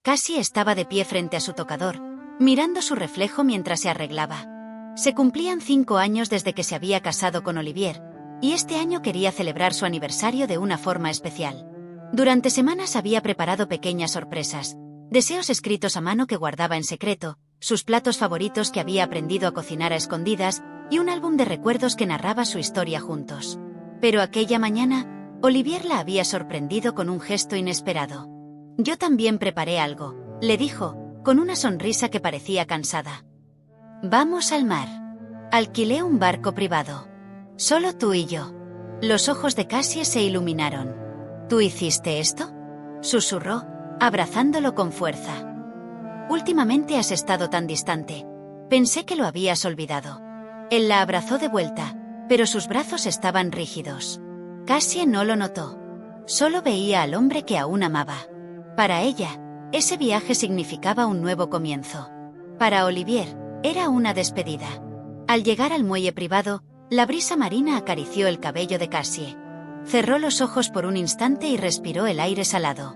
Cassie estaba de pie frente a su tocador, mirando su reflejo mientras se arreglaba. Se cumplían 5 años desde que se había casado con Olivier, y este año quería celebrar su aniversario de una forma especial. Durante semanas había preparado pequeñas sorpresas, deseos escritos a mano que guardaba en secreto, sus platos favoritos que había aprendido a cocinar a escondidas, y un álbum de recuerdos que narraba su historia juntos. Pero aquella mañana, Olivier la había sorprendido con un gesto inesperado. «Yo también preparé algo», le dijo, con una sonrisa que parecía cansada. «Vamos al mar. Alquilé un barco privado. Solo tú y yo». Los ojos de Cassie se iluminaron. «¿Tú hiciste esto?», susurró, abrazándolo con fuerza. «Últimamente has estado tan distante. Pensé que lo habías olvidado». Él la abrazó de vuelta, pero sus brazos estaban rígidos. Cassie no lo notó. Solo veía al hombre que aún amaba. Para ella, ese viaje significaba un nuevo comienzo. Para Olivier, era una despedida. Al llegar al muelle privado, la brisa marina acarició el cabello de Cassie. Cerró los ojos por un instante y respiró el aire salado.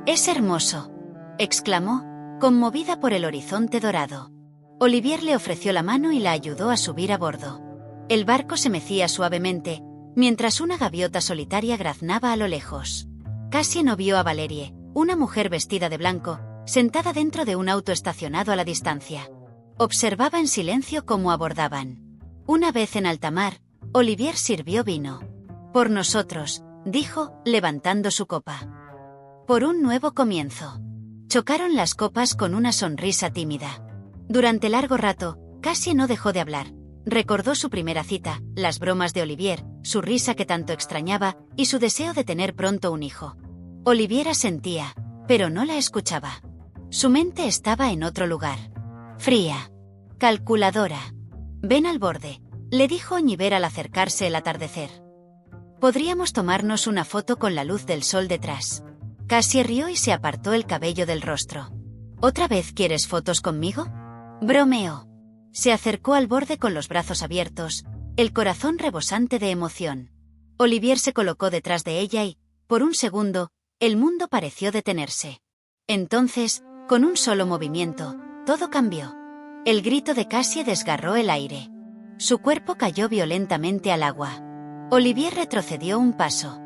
«Es hermoso», exclamó, conmovida por el horizonte dorado. Olivier le ofreció la mano y la ayudó a subir a bordo. El barco se mecía suavemente, mientras una gaviota solitaria graznaba a lo lejos. Cassie no vio a Valerie, una mujer vestida de blanco, sentada dentro de un auto estacionado a la distancia. Observaba en silencio cómo abordaban. Una vez en alta mar, Olivier sirvió vino. «Por nosotros», dijo, levantando su copa. «Por un nuevo comienzo». Chocaron las copas con una sonrisa tímida. Durante largo rato, Cassie no dejó de hablar. Recordó su primera cita, las bromas de Olivier, su risa que tanto extrañaba, y su deseo de tener pronto un hijo. Olivier asentía, pero no la escuchaba. Su mente estaba en otro lugar. Fría. Calculadora. «Ven al borde», le dijo Olivier al acercarse el atardecer. «Podríamos tomarnos una foto con la luz del sol detrás». Cassie rió y se apartó el cabello del rostro. «¿Otra vez quieres fotos conmigo?», bromeó. Se acercó al borde con los brazos abiertos, el corazón rebosante de emoción. Olivier se colocó detrás de ella y, por un segundo, el mundo pareció detenerse. Entonces, con un solo movimiento, todo cambió. El grito de Cassie desgarró el aire. Su cuerpo cayó violentamente al agua. Olivier retrocedió un paso.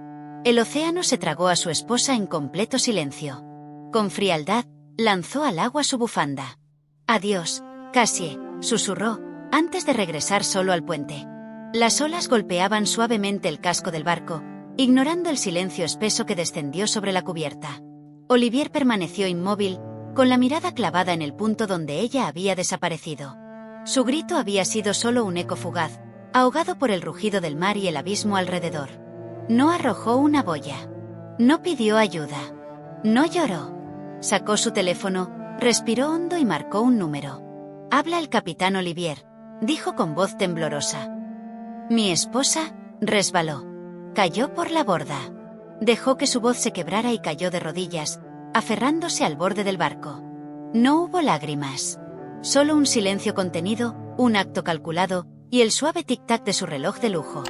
El océano se tragó a su esposa en completo silencio. Con frialdad, lanzó al agua su bufanda. «Adiós, Cassie», susurró, antes de regresar solo al puente. Las olas golpeaban suavemente el casco del barco, ignorando el silencio espeso que descendió sobre la cubierta. Olivier permaneció inmóvil, con la mirada clavada en el punto donde ella había desaparecido. Su grito había sido solo un eco fugaz, ahogado por el rugido del mar y el abismo alrededor. No arrojó una boya. No pidió ayuda. No lloró. Sacó su teléfono, respiró hondo y marcó un número. «Habla el capitán Olivier», dijo con voz temblorosa. Mi esposa resbaló. Cayó por la borda. Dejó que su voz se quebrara y cayó de rodillas, aferrándose al borde del barco. No hubo lágrimas. Solo un silencio contenido, un acto calculado, y el suave tic-tac de su reloj de lujo.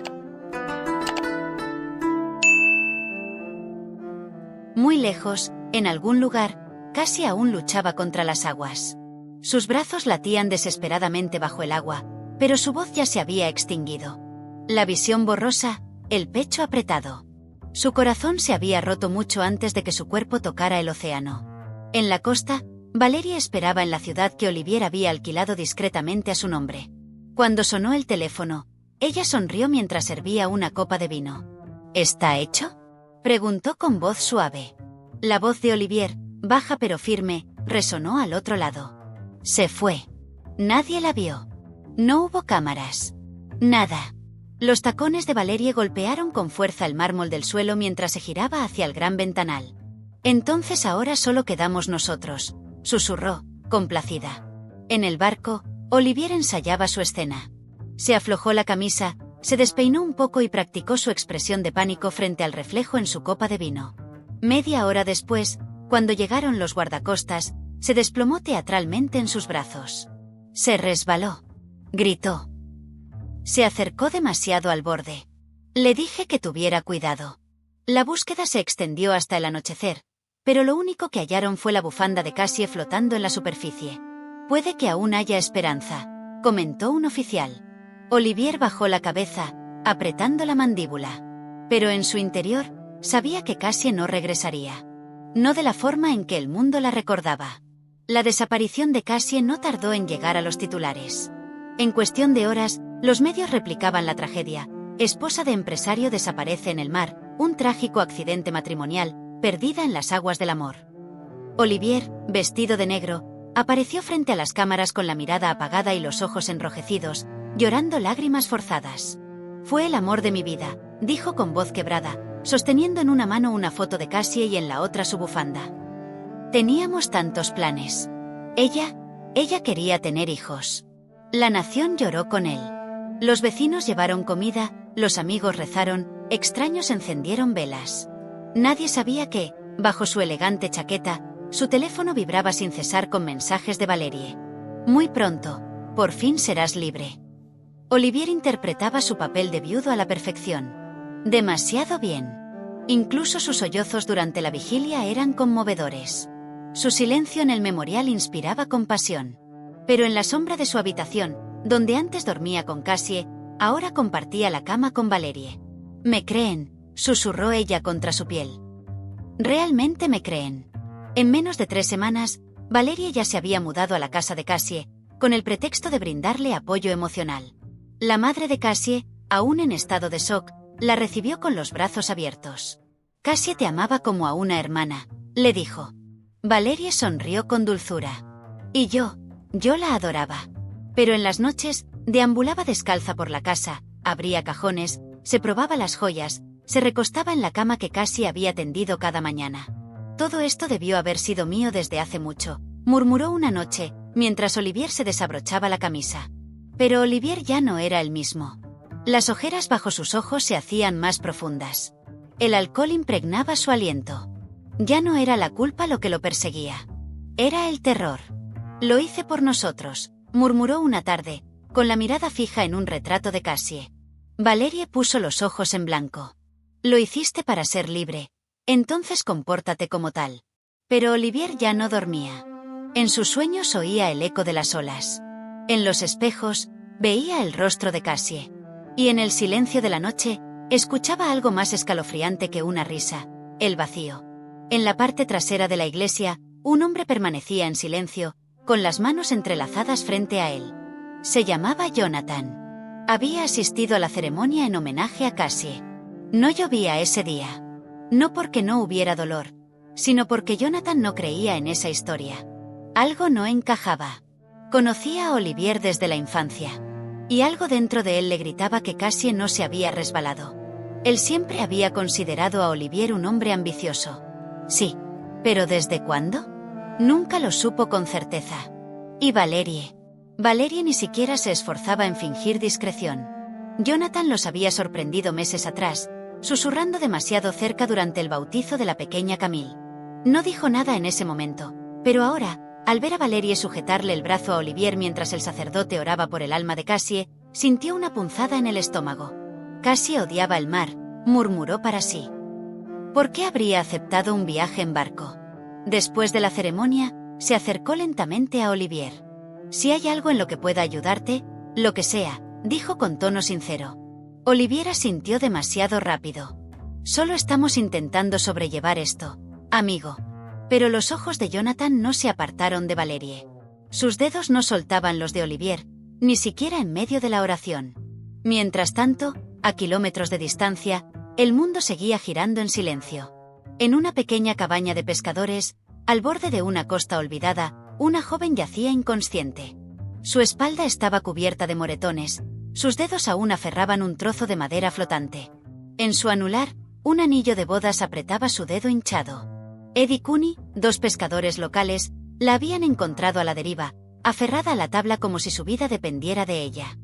Muy lejos, en algún lugar, Cassie aún luchaba contra las aguas. Sus brazos latían desesperadamente bajo el agua, pero su voz ya se había extinguido. La visión borrosa, el pecho apretado. Su corazón se había roto mucho antes de que su cuerpo tocara el océano. En la costa, Valerie esperaba en la ciudad que Olivier había alquilado discretamente a su nombre. Cuando sonó el teléfono, ella sonrió mientras servía una copa de vino. «¿Está hecho?», preguntó con voz suave. La voz de Olivier, baja pero firme, resonó al otro lado. Se fue. Nadie la vio. No hubo cámaras. Nada. Los tacones de Valerie golpearon con fuerza el mármol del suelo mientras se giraba hacia el gran ventanal. «Entonces ahora solo quedamos nosotros», susurró, complacida. En el barco, Olivier ensayaba su escena. Se aflojó la camisa, se despeinó un poco y practicó su expresión de pánico frente al reflejo en su copa de vino. Media hora después, cuando llegaron los guardacostas, se desplomó teatralmente en sus brazos. Se resbaló. Gritó. Se acercó demasiado al borde. Le dije que tuviera cuidado. La búsqueda se extendió hasta el anochecer, pero lo único que hallaron fue la bufanda de Cassie flotando en la superficie. «Puede que aún haya esperanza», comentó un oficial. Olivier bajó la cabeza, apretando la mandíbula. Pero en su interior, sabía que Cassie no regresaría. No de la forma en que el mundo la recordaba. La desaparición de Cassie no tardó en llegar a los titulares. En cuestión de horas, los medios replicaban la tragedia. Esposa de empresario desaparece en el mar, un trágico accidente matrimonial, perdida en las aguas del amor. Olivier, vestido de negro, apareció frente a las cámaras con la mirada apagada y los ojos enrojecidos, llorando lágrimas forzadas. «Fue el amor de mi vida», dijo con voz quebrada, sosteniendo en una mano una foto de Cassie y en la otra su bufanda. «Teníamos tantos planes. Ella quería tener hijos». La nación lloró con él. Los vecinos llevaron comida, los amigos rezaron, extraños encendieron velas. Nadie sabía que, bajo su elegante chaqueta, su teléfono vibraba sin cesar con mensajes de Valerie. «Muy pronto, por fin serás libre». Olivier interpretaba su papel de viudo a la perfección. Demasiado bien. Incluso sus sollozos durante la vigilia eran conmovedores. Su silencio en el memorial inspiraba compasión. Pero en la sombra de su habitación, donde antes dormía con Cassie, ahora compartía la cama con Valerie. «Me creen», susurró ella contra su piel. «Realmente me creen». En menos de 3 semanas, Valerie ya se había mudado a la casa de Cassie, con el pretexto de brindarle apoyo emocional. La madre de Cassie, aún en estado de shock, la recibió con los brazos abiertos. «Cassie te amaba como a una hermana», le dijo. Valerie sonrió con dulzura. «Y yo la adoraba». Pero en las noches, deambulaba descalza por la casa, abría cajones, se probaba las joyas, se recostaba en la cama que Cassie había tendido cada mañana. «Todo esto debió haber sido mío desde hace mucho», murmuró una noche, mientras Olivier se desabrochaba la camisa. Pero Olivier ya no era el mismo. Las ojeras bajo sus ojos se hacían más profundas. El alcohol impregnaba su aliento. Ya no era la culpa lo que lo perseguía. Era el terror. «Lo hice por nosotros», murmuró una tarde, con la mirada fija en un retrato de Cassie. Valerie puso los ojos en blanco. «Lo hiciste para ser libre. Entonces compórtate como tal». Pero Olivier ya no dormía. En sus sueños oía el eco de las olas. En los espejos, veía el rostro de Cassie. Y en el silencio de la noche, escuchaba algo más escalofriante que una risa: el vacío. En la parte trasera de la iglesia, un hombre permanecía en silencio, con las manos entrelazadas frente a él. Se llamaba Jonathan. Había asistido a la ceremonia en homenaje a Cassie. No llovía ese día. No porque no hubiera dolor, sino porque Jonathan no creía en esa historia. Algo no encajaba. Conocía a Olivier desde la infancia. Y algo dentro de él le gritaba que Cassie no se había resbalado. Él siempre había considerado a Olivier un hombre ambicioso. Sí. ¿Pero desde cuándo? Nunca lo supo con certeza. Y Valerie. Valerie ni siquiera se esforzaba en fingir discreción. Jonathan los había sorprendido meses atrás, susurrando demasiado cerca durante el bautizo de la pequeña Camille. No dijo nada en ese momento, pero ahora, al ver a Valerie sujetarle el brazo a Olivier mientras el sacerdote oraba por el alma de Cassie, sintió una punzada en el estómago. Cassie odiaba el mar, murmuró para sí. ¿Por qué habría aceptado un viaje en barco? Después de la ceremonia, se acercó lentamente a Olivier. «Si hay algo en lo que pueda ayudarte, lo que sea», dijo con tono sincero. Olivier asintió demasiado rápido. «Solo estamos intentando sobrellevar esto, amigo». Pero los ojos de Jonathan no se apartaron de Valerie. Sus dedos no soltaban los de Olivier, ni siquiera en medio de la oración. Mientras tanto, a kilómetros de distancia, el mundo seguía girando en silencio. En una pequeña cabaña de pescadores, al borde de una costa olvidada, una joven yacía inconsciente. Su espalda estaba cubierta de moretones, sus dedos aún aferraban un trozo de madera flotante. En su anular, un anillo de bodas apretaba su dedo hinchado. Ed y Cooney, 2 pescadores locales, la habían encontrado a la deriva, aferrada a la tabla como si su vida dependiera de ella.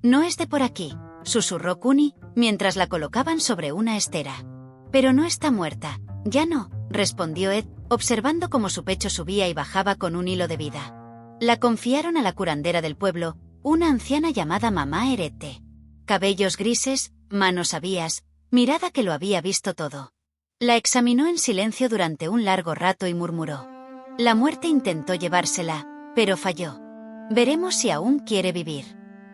«No es de por aquí», susurró Cooney, mientras la colocaban sobre una estera. «Pero no está muerta». «Ya no», respondió Ed, observando cómo su pecho subía y bajaba con un hilo de vida. La confiaron a la curandera del pueblo, una anciana llamada Mamá Erette. Cabellos grises, manos avías, mirada que lo había visto todo. La examinó en silencio durante un largo rato y murmuró. La muerte intentó llevársela, pero falló. Veremos si aún quiere vivir.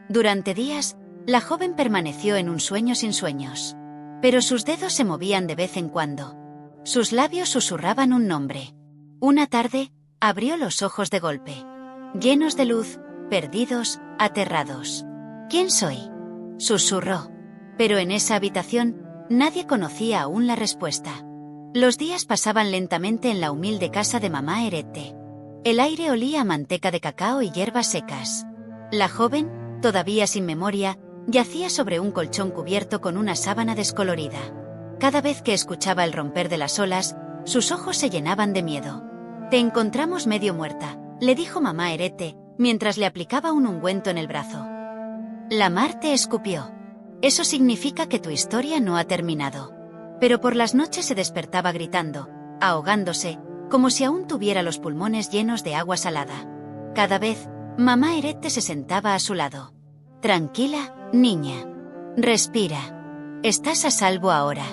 Durante días, la joven permaneció en un sueño sin sueños. Pero sus dedos se movían de vez en cuando. Sus labios susurraban un nombre. Una tarde, abrió los ojos de golpe. Llenos de luz, perdidos, aterrados. ¿Quién soy?, susurró. Pero en esa habitación, nadie conocía aún la respuesta. Los días pasaban lentamente en la humilde casa de mamá Erette. El aire olía a manteca de cacao y hierbas secas. La joven, todavía sin memoria, yacía sobre un colchón cubierto con una sábana descolorida. Cada vez que escuchaba el romper de las olas, sus ojos se llenaban de miedo. «Te encontramos medio muerta», le dijo mamá Erette, mientras le aplicaba un ungüento en el brazo. La mar te escupió. Eso significa que tu historia no ha terminado. Pero por las noches se despertaba gritando, ahogándose, como si aún tuviera los pulmones llenos de agua salada. Cada vez, mamá Erette se sentaba a su lado. Tranquila, niña. Respira. Estás a salvo ahora.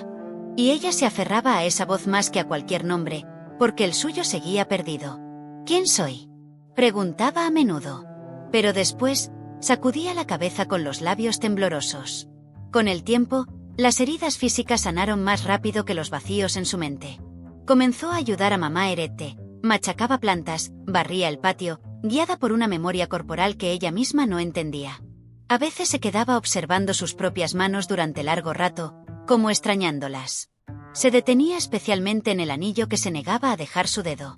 Y ella se aferraba a esa voz más que a cualquier nombre, porque el suyo seguía perdido. ¿Quién soy?, preguntaba a menudo. Pero después, sacudía la cabeza con los labios temblorosos. Con el tiempo, las heridas físicas sanaron más rápido que los vacíos en su mente. Comenzó a ayudar a mamá Erette, machacaba plantas, barría el patio, guiada por una memoria corporal que ella misma no entendía. A veces se quedaba observando sus propias manos durante largo rato, como extrañándolas. Se detenía especialmente en el anillo que se negaba a dejar su dedo.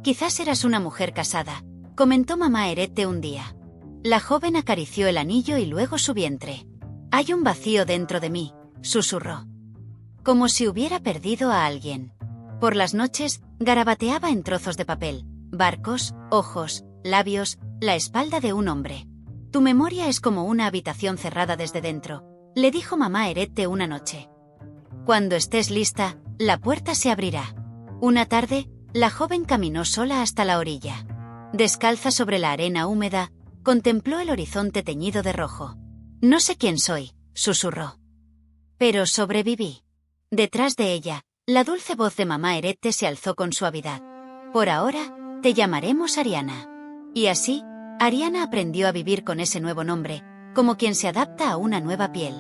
«Quizás eras una mujer casada», comentó mamá Erette un día. La joven acarició el anillo y luego su vientre. «Hay un vacío dentro de mí», susurró. Como si hubiera perdido a alguien. Por las noches, garabateaba en trozos de papel, barcos, ojos, labios, la espalda de un hombre. «Tu memoria es como una habitación cerrada desde dentro», le dijo mamá Erette una noche. «Cuando estés lista, la puerta se abrirá». Una tarde, la joven caminó sola hasta la orilla. Descalza sobre la arena húmeda, contempló el horizonte teñido de rojo. «No sé quién soy», susurró. «Pero sobreviví». Detrás de ella, la dulce voz de mamá Erette se alzó con suavidad. «Por ahora, te llamaremos Ariana». Y así, Ariana aprendió a vivir con ese nuevo nombre, como quien se adapta a una nueva piel.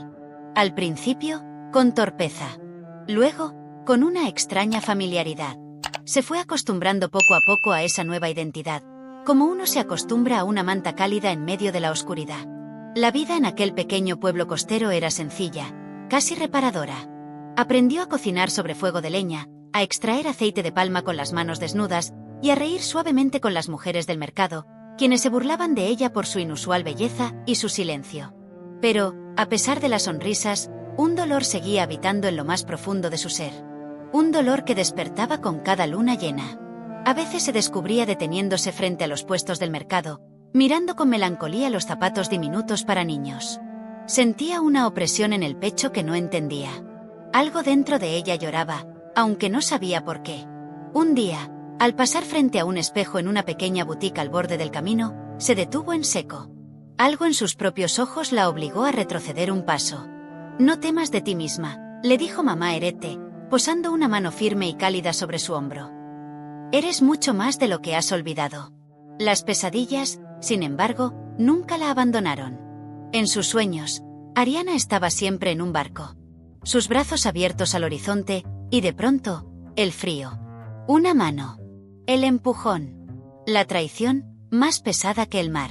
Al principio, con torpeza. Luego, con una extraña familiaridad. Se fue acostumbrando poco a poco a esa nueva identidad, como uno se acostumbra a una manta cálida en medio de la oscuridad. La vida en aquel pequeño pueblo costero era sencilla, casi reparadora. Aprendió a cocinar sobre fuego de leña, a extraer aceite de palma con las manos desnudas, y a reír suavemente con las mujeres del mercado, quienes se burlaban de ella por su inusual belleza y su silencio. Pero, a pesar de las sonrisas, un dolor seguía habitando en lo más profundo de su ser. Un dolor que despertaba con cada luna llena. A veces se descubría deteniéndose frente a los puestos del mercado, mirando con melancolía los zapatos diminutos para niños. Sentía una opresión en el pecho que no entendía. Algo dentro de ella lloraba, aunque no sabía por qué. Un día, al pasar frente a un espejo en una pequeña boutique al borde del camino, se detuvo en seco. Algo en sus propios ojos la obligó a retroceder un paso. «No temas de ti misma», le dijo mamá Erette, posando una mano firme y cálida sobre su hombro. «Eres mucho más de lo que has olvidado». Las pesadillas, sin embargo, nunca la abandonaron. En sus sueños, Ariana estaba siempre en un barco. Sus brazos abiertos al horizonte, y de pronto, el frío. Una mano. El empujón. La traición, más pesada que el mar.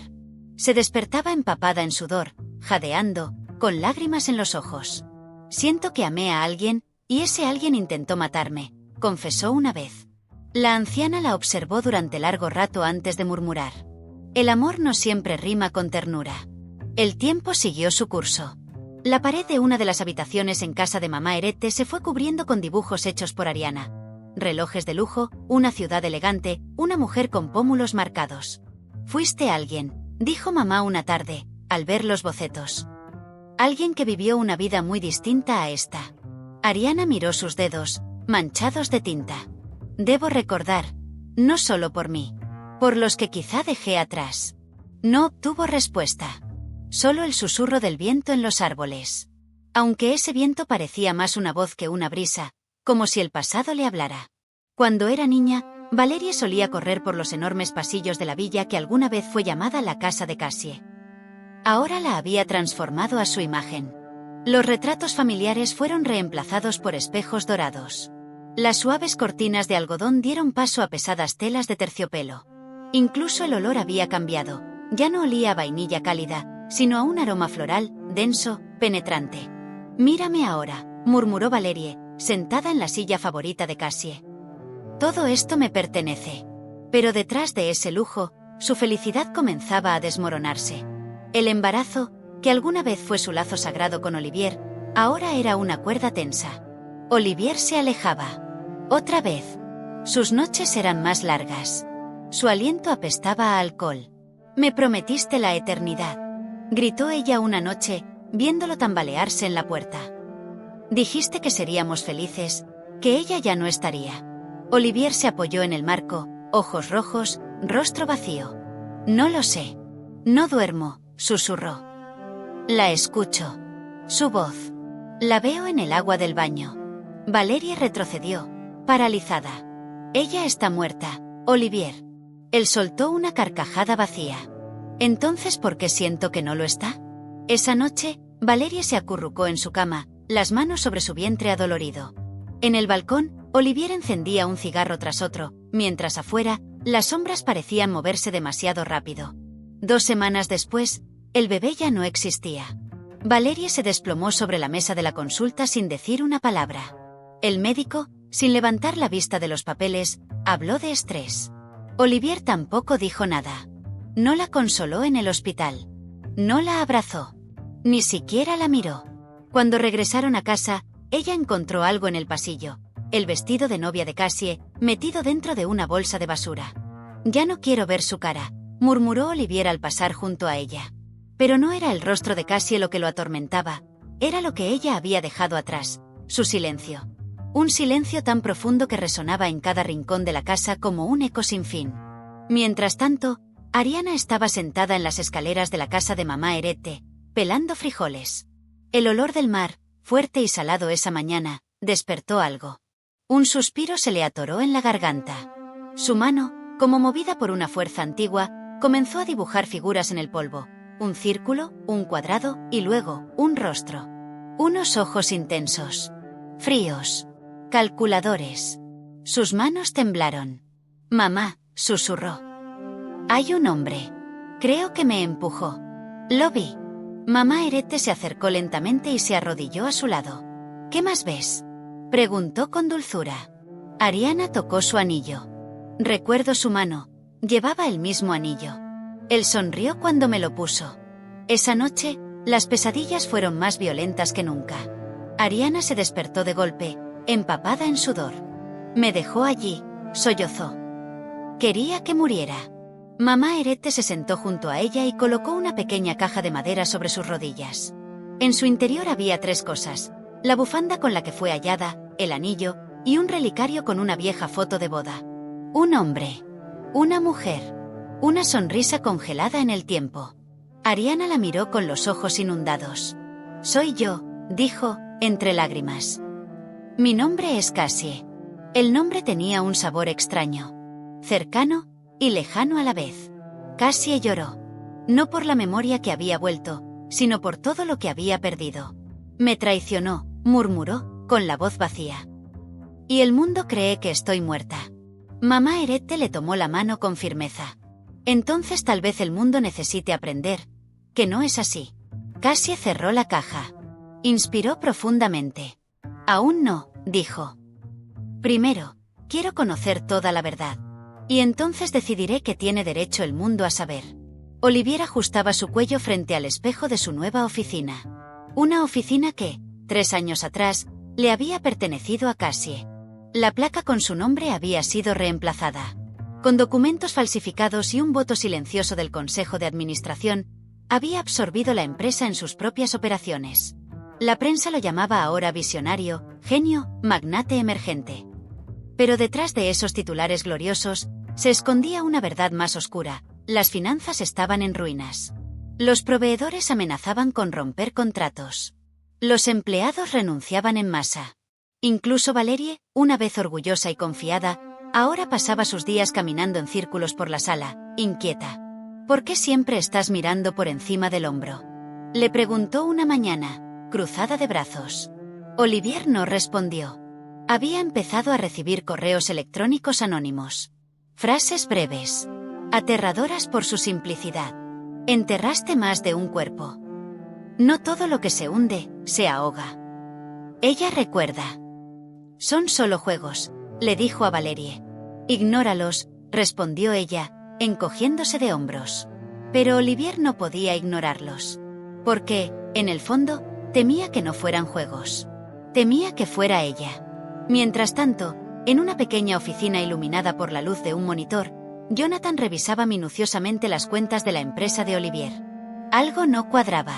Se despertaba empapada en sudor, jadeando, con lágrimas en los ojos. «Siento que amé a alguien, y ese alguien intentó matarme», confesó una vez. La anciana la observó durante largo rato antes de murmurar. «El amor no siempre rima con ternura». El tiempo siguió su curso. La pared de una de las habitaciones en casa de mamá Erette se fue cubriendo con dibujos hechos por Ariana. Relojes de lujo, una ciudad elegante, una mujer con pómulos marcados. «Fuiste alguien», dijo mamá una tarde, al ver los bocetos. «Alguien que vivió una vida muy distinta a esta». Ariana miró sus dedos, manchados de tinta. «Debo recordar, no solo por mí, por los que quizá dejé atrás». No obtuvo respuesta. Solo el susurro del viento en los árboles. Aunque ese viento parecía más una voz que una brisa, como si el pasado le hablara. Cuando era niña, Valerie solía correr por los enormes pasillos de la villa que alguna vez fue llamada la casa de Cassie. Ahora la había transformado a su imagen. Los retratos familiares fueron reemplazados por espejos dorados. Las suaves cortinas de algodón dieron paso a pesadas telas de terciopelo. Incluso el olor había cambiado. Ya no olía a vainilla cálida, sino a un aroma floral, denso, penetrante. «Mírame ahora», murmuró Valerie, sentada en la silla favorita de Cassie. «Todo esto me pertenece». Pero detrás de ese lujo, su felicidad comenzaba a desmoronarse. El embarazo, que alguna vez fue su lazo sagrado con Olivier, ahora era una cuerda tensa. Olivier se alejaba. Otra vez. Sus noches eran más largas. Su aliento apestaba a alcohol. «Me prometiste la eternidad», gritó ella una noche, viéndolo tambalearse en la puerta. «Dijiste que seríamos felices, que ella ya no estaría». Olivier se apoyó en el marco, ojos rojos, rostro vacío. «No lo sé. No duermo», susurró. «La escucho. Su voz. La veo en el agua del baño». Valerie retrocedió, paralizada. «Ella está muerta, Olivier». Él soltó una carcajada vacía. «¿Entonces por qué siento que no lo está?» Esa noche, Valerie se acurrucó en su cama, las manos sobre su vientre adolorido. En el balcón, Olivier encendía un cigarro tras otro, mientras afuera, las sombras parecían moverse demasiado rápido. 2 semanas después, el bebé ya no existía. Valerie se desplomó sobre la mesa de la consulta sin decir una palabra. El médico, sin levantar la vista de los papeles, habló de estrés. Olivier tampoco dijo nada. No la consoló en el hospital. No la abrazó. Ni siquiera la miró. Cuando regresaron a casa, ella encontró algo en el pasillo. El vestido de novia de Cassie, metido dentro de una bolsa de basura. «Ya no quiero ver su cara», murmuró Olivier al pasar junto a ella. Pero no era el rostro de Cassie lo que lo atormentaba, era lo que ella había dejado atrás, su silencio. Un silencio tan profundo que resonaba en cada rincón de la casa como un eco sin fin. Mientras tanto, Ariana estaba sentada en las escaleras de la casa de mamá Herete, pelando frijoles. El olor del mar, fuerte y salado esa mañana, despertó algo. Un suspiro se le atoró en la garganta. Su mano, como movida por una fuerza antigua, comenzó a dibujar figuras en el polvo. Un círculo, un cuadrado y luego, un rostro. Unos ojos intensos. Fríos. Calculadores. Sus manos temblaron. «Mamá», susurró. «Hay un hombre. Creo que me empujó. Lo vi». Mamá Herete se acercó lentamente y se arrodilló a su lado. «¿Qué más ves?», preguntó con dulzura. Ariana tocó su anillo. Recuerdo su mano. Llevaba el mismo anillo. Él sonrió cuando me lo puso. Esa noche, las pesadillas fueron más violentas que nunca. Ariana se despertó de golpe, empapada en sudor. «Me dejó allí», sollozó. «Quería que muriera». Mamá Herete se sentó junto a ella y colocó una pequeña caja de madera sobre sus rodillas. En su interior había 3 cosas: la bufanda con la que fue hallada, el anillo, y un relicario con una vieja foto de boda. Un hombre. Una mujer. Una sonrisa congelada en el tiempo. Ariana la miró con los ojos inundados. «Soy yo», dijo, entre lágrimas. «Mi nombre es Cassie». El nombre tenía un sabor extraño. Cercano y lejano a la vez. Cassie lloró. No por la memoria que había vuelto, sino por todo lo que había perdido. «Me traicionó», murmuró, con la voz vacía. «Y el mundo cree que estoy muerta». Mamá Herete le tomó la mano con firmeza. «Entonces tal vez el mundo necesite aprender que no es así». Cassie cerró la caja. Inspiró profundamente. «Aún no», dijo. «Primero, quiero conocer toda la verdad. Y entonces decidiré que tiene derecho el mundo a saber». Olivier ajustaba su cuello frente al espejo de su nueva oficina. Una oficina que, 3 años atrás, le había pertenecido a Cassie. La placa con su nombre había sido reemplazada. Con documentos falsificados y un voto silencioso del Consejo de Administración, había absorbido la empresa en sus propias operaciones. La prensa lo llamaba ahora visionario, genio, magnate emergente. Pero detrás de esos titulares gloriosos, se escondía una verdad más oscura: las finanzas estaban en ruinas. Los proveedores amenazaban con romper contratos. Los empleados renunciaban en masa. Incluso Valerie, una vez orgullosa y confiada, ahora pasaba sus días caminando en círculos por la sala, inquieta. ¿Por qué siempre estás mirando por encima del hombro?, le preguntó una mañana, cruzada de brazos. Olivier no respondió. Había empezado a recibir correos electrónicos anónimos. Frases breves, aterradoras por su simplicidad. Enterraste más de un cuerpo. No todo lo que se hunde, se ahoga. Ella recuerda. Son solo juegos, le dijo a Valerie. Ignóralos, respondió ella, encogiéndose de hombros. Pero Olivier no podía ignorarlos. Porque, en el fondo, temía que no fueran juegos. Temía que fuera ella. Mientras tanto, en una pequeña oficina iluminada por la luz de un monitor, Jonathan revisaba minuciosamente las cuentas de la empresa de Olivier. Algo no cuadraba.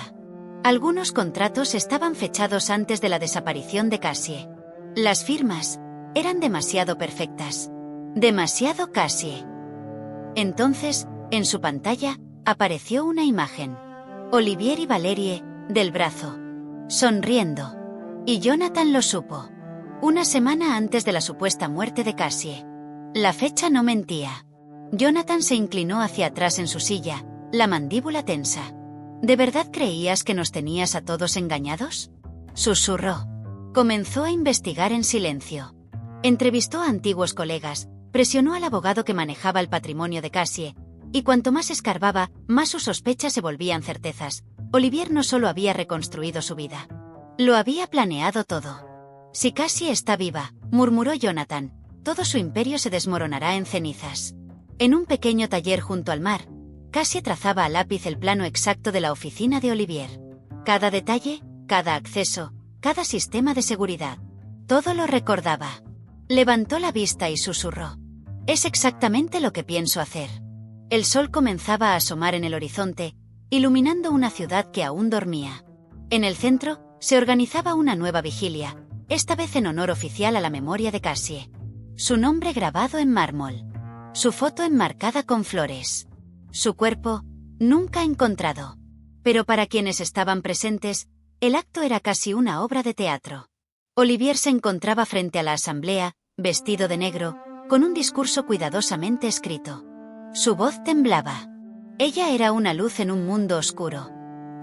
Algunos contratos estaban fechados antes de la desaparición de Cassie. Las firmas eran demasiado perfectas. Demasiado Cassie. Entonces, en su pantalla, apareció una imagen. Olivier y Valerie, del brazo. Sonriendo. Y Jonathan lo supo. Una semana antes de la supuesta muerte de Cassie. La fecha no mentía. Jonathan se inclinó hacia atrás en su silla, la mandíbula tensa. ¿De verdad creías que nos tenías a todos engañados?, susurró. Comenzó a investigar en silencio. Entrevistó a antiguos colegas, presionó al abogado que manejaba el patrimonio de Cassie, y cuanto más escarbaba, más sus sospechas se volvían certezas. Olivier no solo había reconstruido su vida. Lo había planeado todo. Si Cassie está viva, murmuró Jonathan, todo su imperio se desmoronará en cenizas. En un pequeño taller junto al mar, Cassie trazaba a lápiz el plano exacto de la oficina de Olivier. Cada detalle, cada acceso, cada sistema de seguridad. Todo lo recordaba. Levantó la vista y susurró. Es exactamente lo que pienso hacer. El sol comenzaba a asomar en el horizonte, iluminando una ciudad que aún dormía. En el centro, se organizaba una nueva vigilia, esta vez en honor oficial a la memoria de Cassie. Su nombre grabado en mármol. Su foto enmarcada con flores. Su cuerpo, nunca encontrado. Pero para quienes estaban presentes, el acto era casi una obra de teatro. Olivier se encontraba frente a la asamblea, vestido de negro, con un discurso cuidadosamente escrito. Su voz temblaba. Ella era una luz en un mundo oscuro.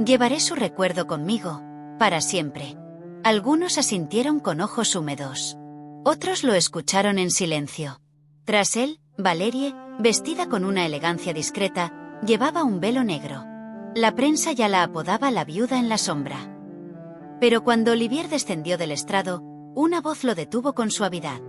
Llevaré su recuerdo conmigo, para siempre. Algunos asintieron con ojos húmedos. Otros lo escucharon en silencio. Tras él, Valerie, vestida con una elegancia discreta, llevaba un velo negro. La prensa ya la apodaba la viuda en la sombra. Pero cuando Olivier descendió del estrado, una voz lo detuvo con suavidad.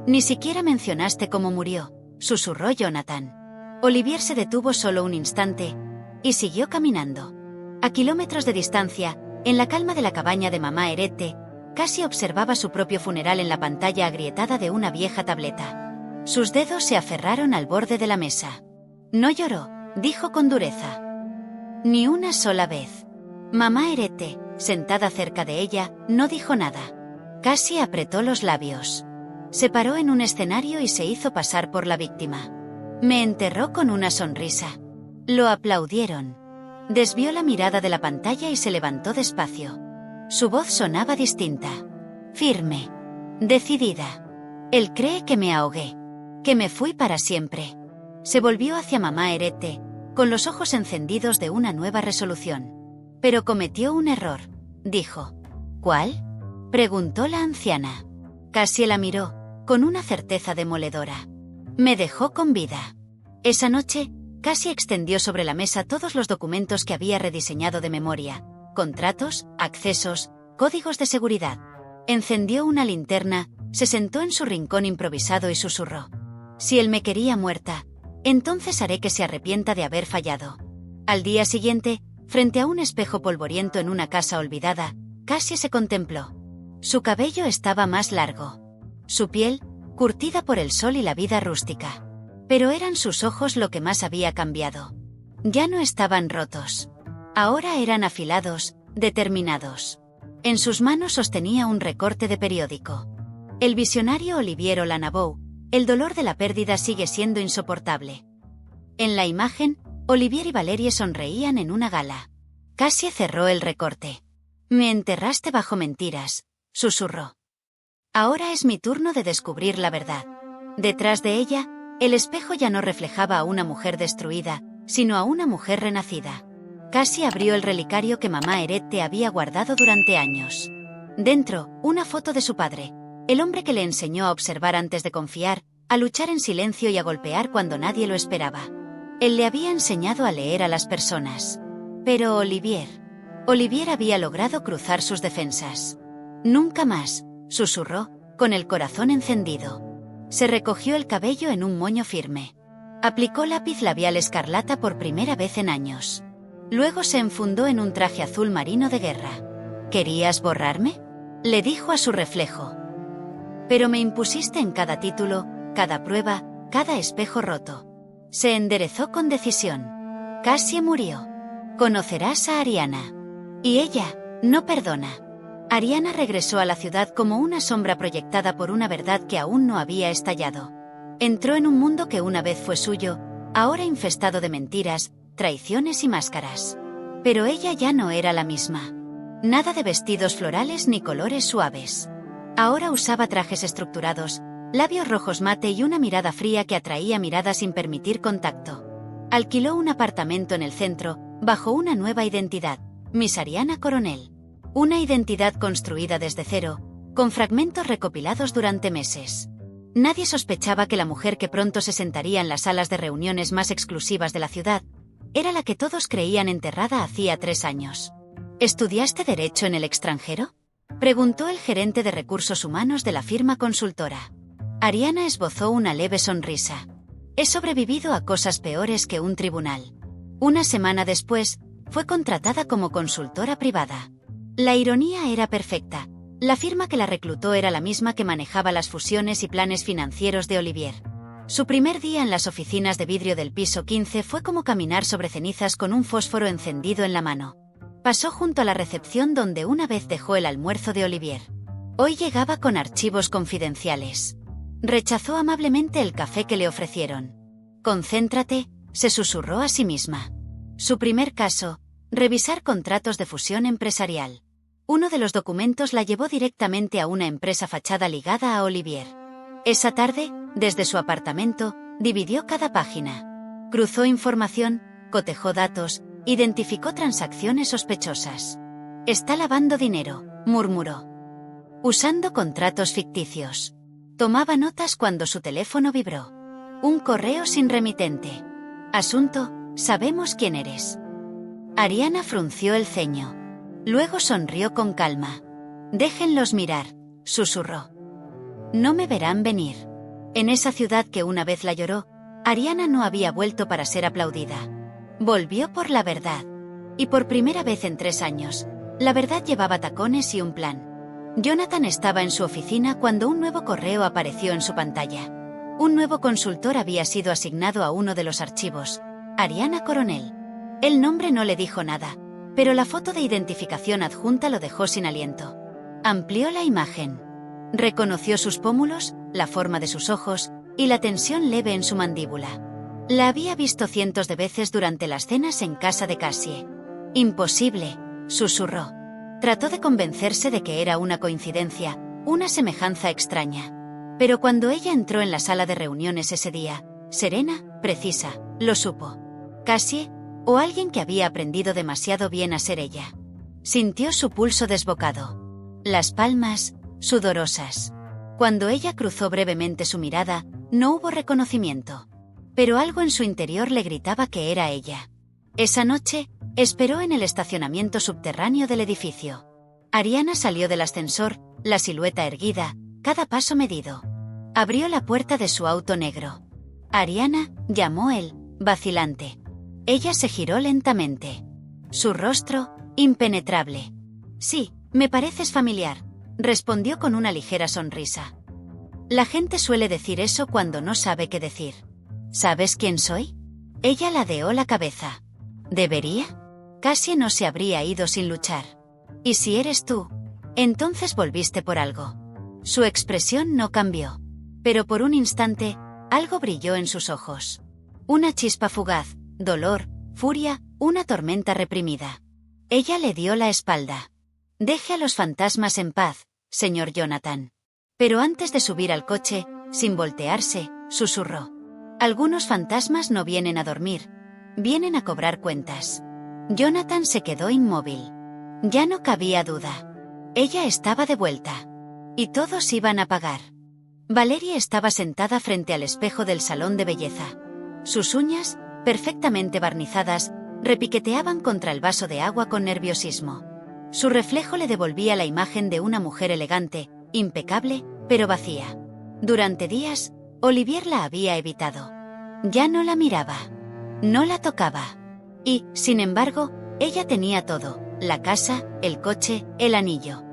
Ni siquiera mencionaste cómo murió, susurró Jonathan. Olivier se detuvo solo un instante, y siguió caminando. A kilómetros de distancia, en la calma de la cabaña de mamá Herete, Cassie observaba su propio funeral en la pantalla agrietada de una vieja tableta. Sus dedos se aferraron al borde de la mesa. No lloró, dijo con dureza. Ni una sola vez. Mamá Herete, sentada cerca de ella, no dijo nada. Cassie apretó los labios. Se paró en un escenario y se hizo pasar por la víctima. Me enterró con una sonrisa. Lo aplaudieron. Desvió la mirada de la pantalla y se levantó despacio. Su voz sonaba distinta. Firme. Decidida. Él cree que me ahogué. Que me fui para siempre. Se volvió hacia mamá Herete, con los ojos encendidos de una nueva resolución. Pero cometió un error, dijo. ¿Cuál?, preguntó la anciana. Cassie la miró, con una certeza demoledora. Me dejó con vida. Esa noche, Cassie extendió sobre la mesa todos los documentos que había rediseñado de memoria, contratos, accesos, códigos de seguridad. Encendió una linterna, se sentó en su rincón improvisado y susurró. Si él me quería muerta, entonces haré que se arrepienta de haber fallado. Al día siguiente, frente a un espejo polvoriento en una casa olvidada, Cassie se contempló. Su cabello estaba más largo. Su piel, curtida por el sol y la vida rústica. Pero eran sus ojos lo que más había cambiado. Ya no estaban rotos. Ahora eran afilados, determinados. En sus manos sostenía un recorte de periódico. El visionario Olivier Olanabou, el dolor de la pérdida sigue siendo insoportable. En la imagen, Olivier y Valerie sonreían en una gala. Cassie cerró el recorte. Me enterraste bajo mentiras, susurró. Ahora es mi turno de descubrir la verdad. Detrás de ella, el espejo ya no reflejaba a una mujer destruida, sino a una mujer renacida. Cassie abrió el relicario que mamá Herette había guardado durante años. Dentro, una foto de su padre, el hombre que le enseñó a observar antes de confiar, a luchar en silencio y a golpear cuando nadie lo esperaba. Él le había enseñado a leer a las personas. Pero Olivier había logrado cruzar sus defensas. Nunca más, susurró, con el corazón encendido. Se recogió el cabello en un moño firme. Aplicó lápiz labial escarlata por primera vez en años. Luego se enfundó en un traje azul marino de guerra. ¿Querías borrarme?, le dijo a su reflejo. Pero me impusiste en cada título, cada prueba, cada espejo roto. Se enderezó con decisión. Cassie murió. Conocerás a Ariana. Y ella, no perdona. Ariana regresó a la ciudad como una sombra proyectada por una verdad que aún no había estallado. Entró en un mundo que una vez fue suyo, ahora infestado de mentiras, traiciones y máscaras. Pero ella ya no era la misma. Nada de vestidos florales ni colores suaves. Ahora usaba trajes estructurados, labios rojos mate y una mirada fría que atraía miradas sin permitir contacto. Alquiló un apartamento en el centro, bajo una nueva identidad, Miss Ariana Coronel. Una identidad construida desde cero, con fragmentos recopilados durante meses. Nadie sospechaba que la mujer que pronto se sentaría en las salas de reuniones más exclusivas de la ciudad, era la que todos creían enterrada hacía 3 años. ¿Estudiaste Derecho en el extranjero?, preguntó el gerente de recursos humanos de la firma consultora. Ariana esbozó una leve sonrisa. He sobrevivido a cosas peores que un tribunal. Una semana después, fue contratada como consultora privada. La ironía era perfecta. La firma que la reclutó era la misma que manejaba las fusiones y planes financieros de Olivier. Su primer día en las oficinas de vidrio del piso 15 fue como caminar sobre cenizas con un fósforo encendido en la mano. Pasó junto a la recepción donde una vez dejó el almuerzo de Olivier. Hoy llegaba con archivos confidenciales. Rechazó amablemente el café que le ofrecieron. Concéntrate, se susurró a sí misma. Su primer caso, revisar contratos de fusión empresarial. Uno de los documentos la llevó directamente a una empresa fachada ligada a Olivier. Esa tarde, desde su apartamento, dividió cada página. Cruzó información, cotejó datos, identificó transacciones sospechosas. Está lavando dinero, murmuró. Usando contratos ficticios. Tomaba notas cuando su teléfono vibró. Un correo sin remitente. Asunto, sabemos quién eres. Ariana frunció el ceño. Luego sonrió con calma. Déjenlos mirar, susurró. No me verán venir. En esa ciudad que una vez la lloró, Ariana no había vuelto para ser aplaudida. Volvió por la verdad. Y por primera vez en 3 años, la verdad llevaba tacones y un plan. Jonathan estaba en su oficina cuando un nuevo correo apareció en su pantalla. Un nuevo consultor había sido asignado a uno de los archivos, Ariana Coronel. El nombre no le dijo nada, pero la foto de identificación adjunta lo dejó sin aliento. Amplió la imagen. Reconoció sus pómulos, la forma de sus ojos, y la tensión leve en su mandíbula. La había visto cientos de veces durante las cenas en casa de Cassie. Imposible, susurró. Trató de convencerse de que era una coincidencia, una semejanza extraña. Pero cuando ella entró en la sala de reuniones ese día, serena, precisa, lo supo. Cassie, o alguien que había aprendido demasiado bien a ser ella. Sintió su pulso desbocado. Las palmas, sudorosas. Cuando ella cruzó brevemente su mirada, no hubo reconocimiento. Pero algo en su interior le gritaba que era ella. Esa noche, esperó en el estacionamiento subterráneo del edificio. Ariana salió del ascensor, la silueta erguida, cada paso medido. Abrió la puerta de su auto negro. Ariana, llamó él, vacilante. Ella se giró lentamente. Su rostro, impenetrable. Sí, me pareces familiar, respondió con una ligera sonrisa. La gente suele decir eso cuando no sabe qué decir. ¿Sabes quién soy? Ella ladeó la cabeza. ¿Debería? Casi no se habría ido sin luchar. ¿Y si eres tú? Entonces volviste por algo. Su expresión no cambió. Pero por un instante, algo brilló en sus ojos. Una chispa fugaz, dolor, furia, una tormenta reprimida. Ella le dio la espalda. Deje a los fantasmas en paz, señor Jonathan. Pero antes de subir al coche, sin voltearse, susurró: «Algunos fantasmas no vienen a dormir, vienen a cobrar cuentas». Jonathan se quedó inmóvil. Ya no cabía duda. Ella estaba de vuelta. Y todos iban a pagar. Valerie estaba sentada frente al espejo del salón de belleza. Sus uñas, perfectamente barnizadas, repiqueteaban contra el vaso de agua con nerviosismo. Su reflejo le devolvía la imagen de una mujer elegante, impecable, pero vacía. Durante días, Olivier la había evitado. Ya no la miraba. No la tocaba. Y, sin embargo, ella tenía todo: la casa, el coche, el anillo.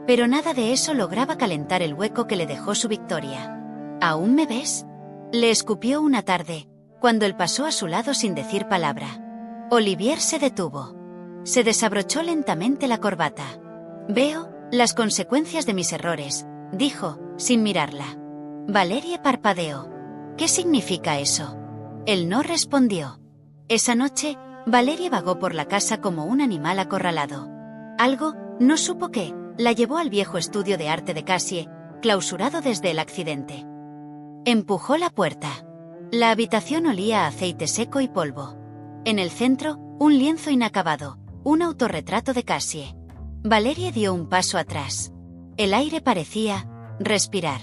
Pero nada de eso lograba calentar el hueco que le dejó su victoria. «¿Aún me ves?», le escupió una tarde, cuando él pasó a su lado sin decir palabra. Olivier se detuvo. Se desabrochó lentamente la corbata. «Veo las consecuencias de mis errores», dijo, sin mirarla. Valerie parpadeó. «¿Qué significa eso?». Él no respondió. Esa noche, Valerie vagó por la casa como un animal acorralado. Algo, no supo qué, la llevó al viejo estudio de arte de Cassie, clausurado desde el accidente. Empujó la puerta. La habitación olía a aceite seco y polvo. En el centro, un lienzo inacabado, un autorretrato de Cassie. Valerie dio un paso atrás. El aire parecía respirar.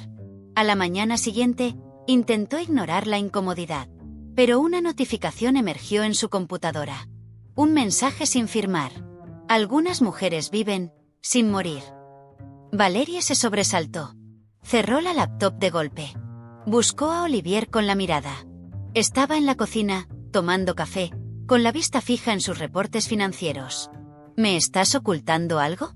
A la mañana siguiente, intentó ignorar la incomodidad. Pero una notificación emergió en su computadora. Un mensaje sin firmar. «Algunas mujeres viven sin morir». Valerie se sobresaltó. Cerró la laptop de golpe. Buscó a Olivier con la mirada. Estaba en la cocina, tomando café, con la vista fija en sus reportes financieros. «¿Me estás ocultando algo?»,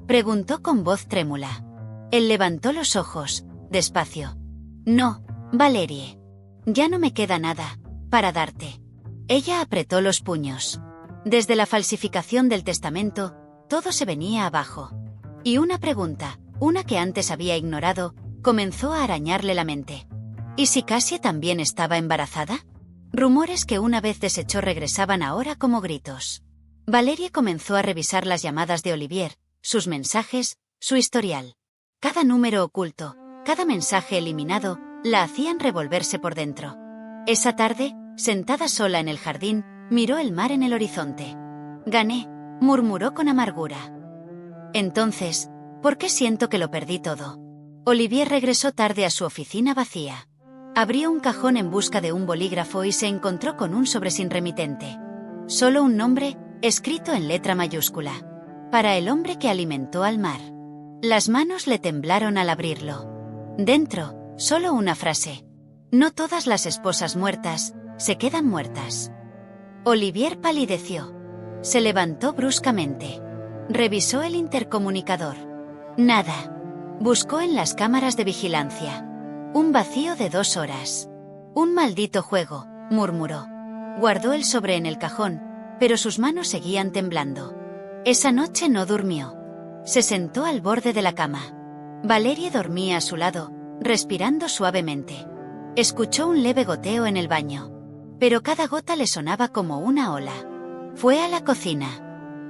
preguntó con voz trémula. Él levantó los ojos, despacio. «No, Valerie. Ya no me queda nada para darte». Ella apretó los puños. Desde la falsificación del testamento, todo se venía abajo. Y una pregunta, una que antes había ignorado, comenzó a arañarle la mente. ¿Y si Cassie también estaba embarazada? Rumores que una vez desechó regresaban ahora como gritos. Valerie comenzó a revisar las llamadas de Olivier, sus mensajes, su historial. Cada número oculto, cada mensaje eliminado, la hacían revolverse por dentro. Esa tarde, sentada sola en el jardín, miró el mar en el horizonte. «Gané», murmuró con amargura. «Entonces, ¿por qué siento que lo perdí todo?». Olivier regresó tarde a su oficina vacía. Abrió un cajón en busca de un bolígrafo y se encontró con un sobre sin remitente. Solo un nombre, escrito en letra mayúscula. Para el hombre que alimentó al mar. Las manos le temblaron al abrirlo. Dentro, solo una frase: «No todas las esposas muertas se quedan muertas». Olivier palideció. Se levantó bruscamente. Revisó el intercomunicador. Nada. Buscó en las cámaras de vigilancia. Un vacío de 2 horas. «Un maldito juego», murmuró. Guardó el sobre en el cajón, pero sus manos seguían temblando. Esa noche no durmió. Se sentó al borde de la cama. Valerie dormía a su lado, respirando suavemente. Escuchó un leve goteo en el baño. Pero cada gota le sonaba como una ola. Fue a la cocina.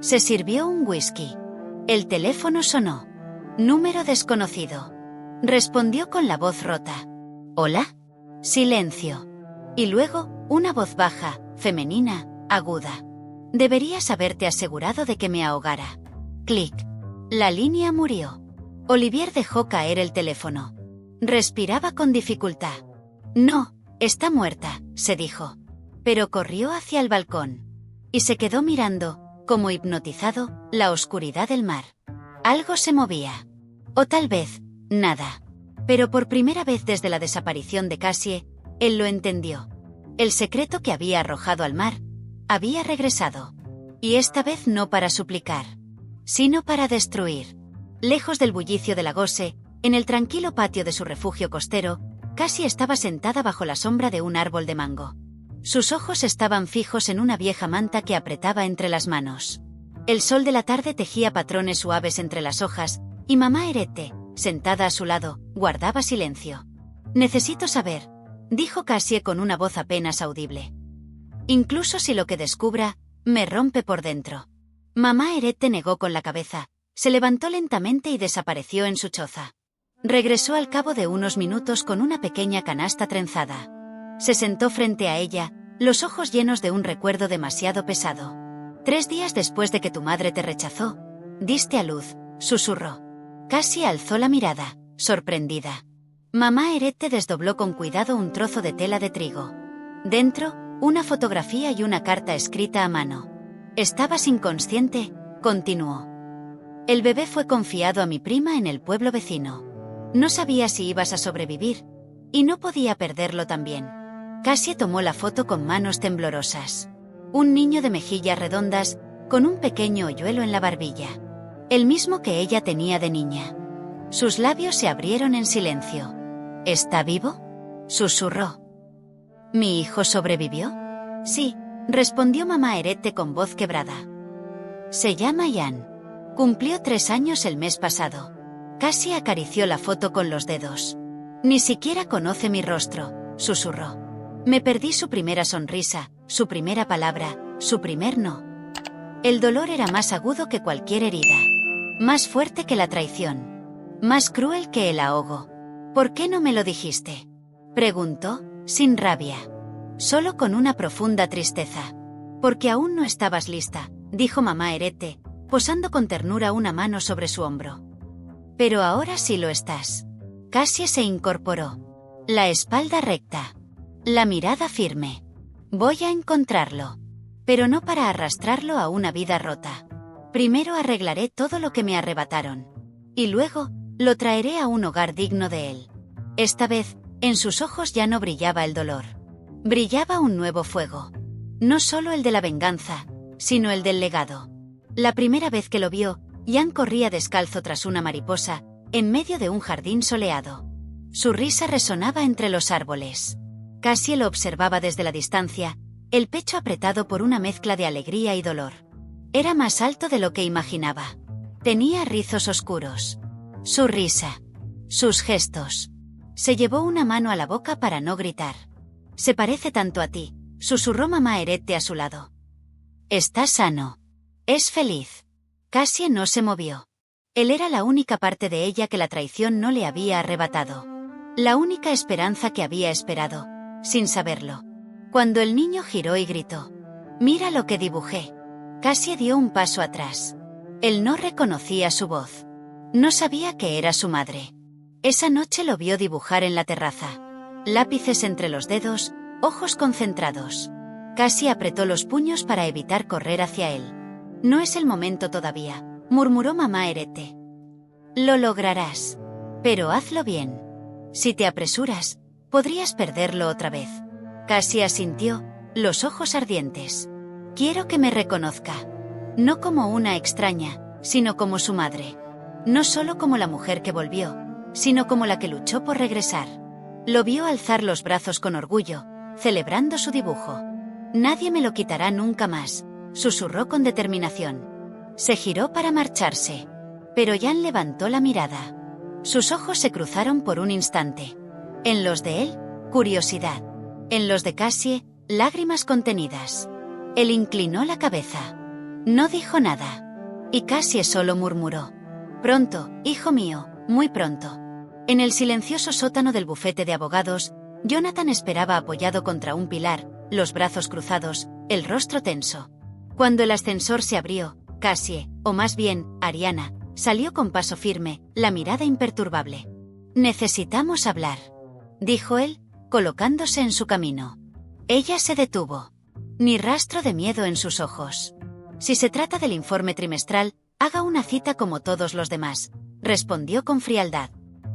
Se sirvió un whisky. El teléfono sonó. Número desconocido. Respondió con la voz rota. «¿Hola?». Silencio. Y luego, una voz baja, femenina, aguda. «Deberías haberte asegurado de que me ahogara». Clic. La línea murió. Olivier dejó caer el teléfono. Respiraba con dificultad. «No, está muerta», se dijo. Pero corrió hacia el balcón. Y se quedó mirando, como hipnotizado, la oscuridad del mar. Algo se movía. O tal vez, nada. Pero por primera vez desde la desaparición de Cassie, él lo entendió. El secreto que había arrojado al mar había regresado. Y esta vez no para suplicar, sino para destruir. Lejos del bullicio de Lagose, en el tranquilo patio de su refugio costero, Cassie estaba sentada bajo la sombra de un árbol de mango. Sus ojos estaban fijos en una vieja manta que apretaba entre las manos. El sol de la tarde tejía patrones suaves entre las hojas, y mamá Erette, sentada a su lado, guardaba silencio. «Necesito saber», dijo Cassie con una voz apenas audible. «Incluso si lo que descubra me rompe por dentro». Mamá Erette negó con la cabeza, se levantó lentamente y desapareció en su choza. Regresó al cabo de unos minutos con una pequeña canasta trenzada. Se sentó frente a ella, los ojos llenos de un recuerdo demasiado pesado. 3 días después de que tu madre te rechazó, diste a luz, susurró. Cassie alzó la mirada, sorprendida. Mamá Erette desdobló con cuidado un trozo de tela de trigo. Dentro, una fotografía y una carta escrita a mano. Estabas inconsciente, continuó. El bebé fue confiado a mi prima en el pueblo vecino. No sabía si ibas a sobrevivir, y no podía perderlo también. Cassie tomó la foto con manos temblorosas. Un niño de mejillas redondas, con un pequeño hoyuelo en la barbilla. El mismo que ella tenía de niña. Sus labios se abrieron en silencio. ¿Está vivo?, susurró. ¿Mi hijo sobrevivió? Sí, respondió mamá Erette con voz quebrada. Se llama Ian. Cumplió 3 años el mes pasado. Cassie acarició la foto con los dedos. Ni siquiera conoce mi rostro, susurró. Me perdí su primera sonrisa, su primera palabra, su primer no. El dolor era más agudo que cualquier herida. Más fuerte que la traición. Más cruel que el ahogo. ¿Por qué no me lo dijiste?, preguntó, sin rabia. Solo con una profunda tristeza. Porque aún no estabas lista, dijo mamá Erette, posando con ternura una mano sobre su hombro. Pero ahora sí lo estás. Cassie se incorporó. La espalda recta. La mirada firme. Voy a encontrarlo. Pero no para arrastrarlo a una vida rota. Primero arreglaré todo lo que me arrebataron. Y luego, lo traeré a un hogar digno de él. Esta vez, en sus ojos ya no brillaba el dolor. Brillaba un nuevo fuego. No solo el de la venganza, sino el del legado. La primera vez que lo vio, Ian corría descalzo tras una mariposa, en medio de un jardín soleado. Su risa resonaba entre los árboles. Cassie lo observaba desde la distancia, el pecho apretado por una mezcla de alegría y dolor. Era más alto de lo que imaginaba. Tenía rizos oscuros. Su risa. Sus gestos. Se llevó una mano a la boca para no gritar. Se parece tanto a ti, susurró mamá Erette a su lado. Está sano. Es feliz. Cassie no se movió. Él era la única parte de ella que la traición no le había arrebatado. La única esperanza que había esperado, sin saberlo. Cuando el niño giró y gritó. Mira lo que dibujé. Cassie dio un paso atrás. Él no reconocía su voz. No sabía que era su madre. Esa noche lo vio dibujar en la terraza. Lápices entre los dedos, ojos concentrados. Cassie apretó los puños para evitar correr hacia él. No es el momento todavía, murmuró mamá Erette. Lo lograrás. Pero hazlo bien. Si te apresuras, podrías perderlo otra vez. Cassie asintió, los ojos ardientes. Quiero que me reconozca. No como una extraña, sino como su madre. No solo como la mujer que volvió, sino como la que luchó por regresar. Lo vio alzar los brazos con orgullo, celebrando su dibujo. Nadie me lo quitará nunca más, susurró con determinación. Se giró para marcharse. Pero Ian levantó la mirada. Sus ojos se cruzaron por un instante. En los de él, curiosidad. En los de Cassie, lágrimas contenidas. Él inclinó la cabeza. No dijo nada. Y Cassie solo murmuró. Pronto, hijo mío, muy pronto. En el silencioso sótano del bufete de abogados, Jonathan esperaba apoyado contra un pilar, los brazos cruzados, el rostro tenso. Cuando el ascensor se abrió, Cassie, o más bien, Ariana, salió con paso firme, la mirada imperturbable. Necesitamos hablar, dijo él, colocándose en su camino. Ella se detuvo. Ni rastro de miedo en sus ojos. Si se trata del informe trimestral, haga una cita como todos los demás, respondió con frialdad.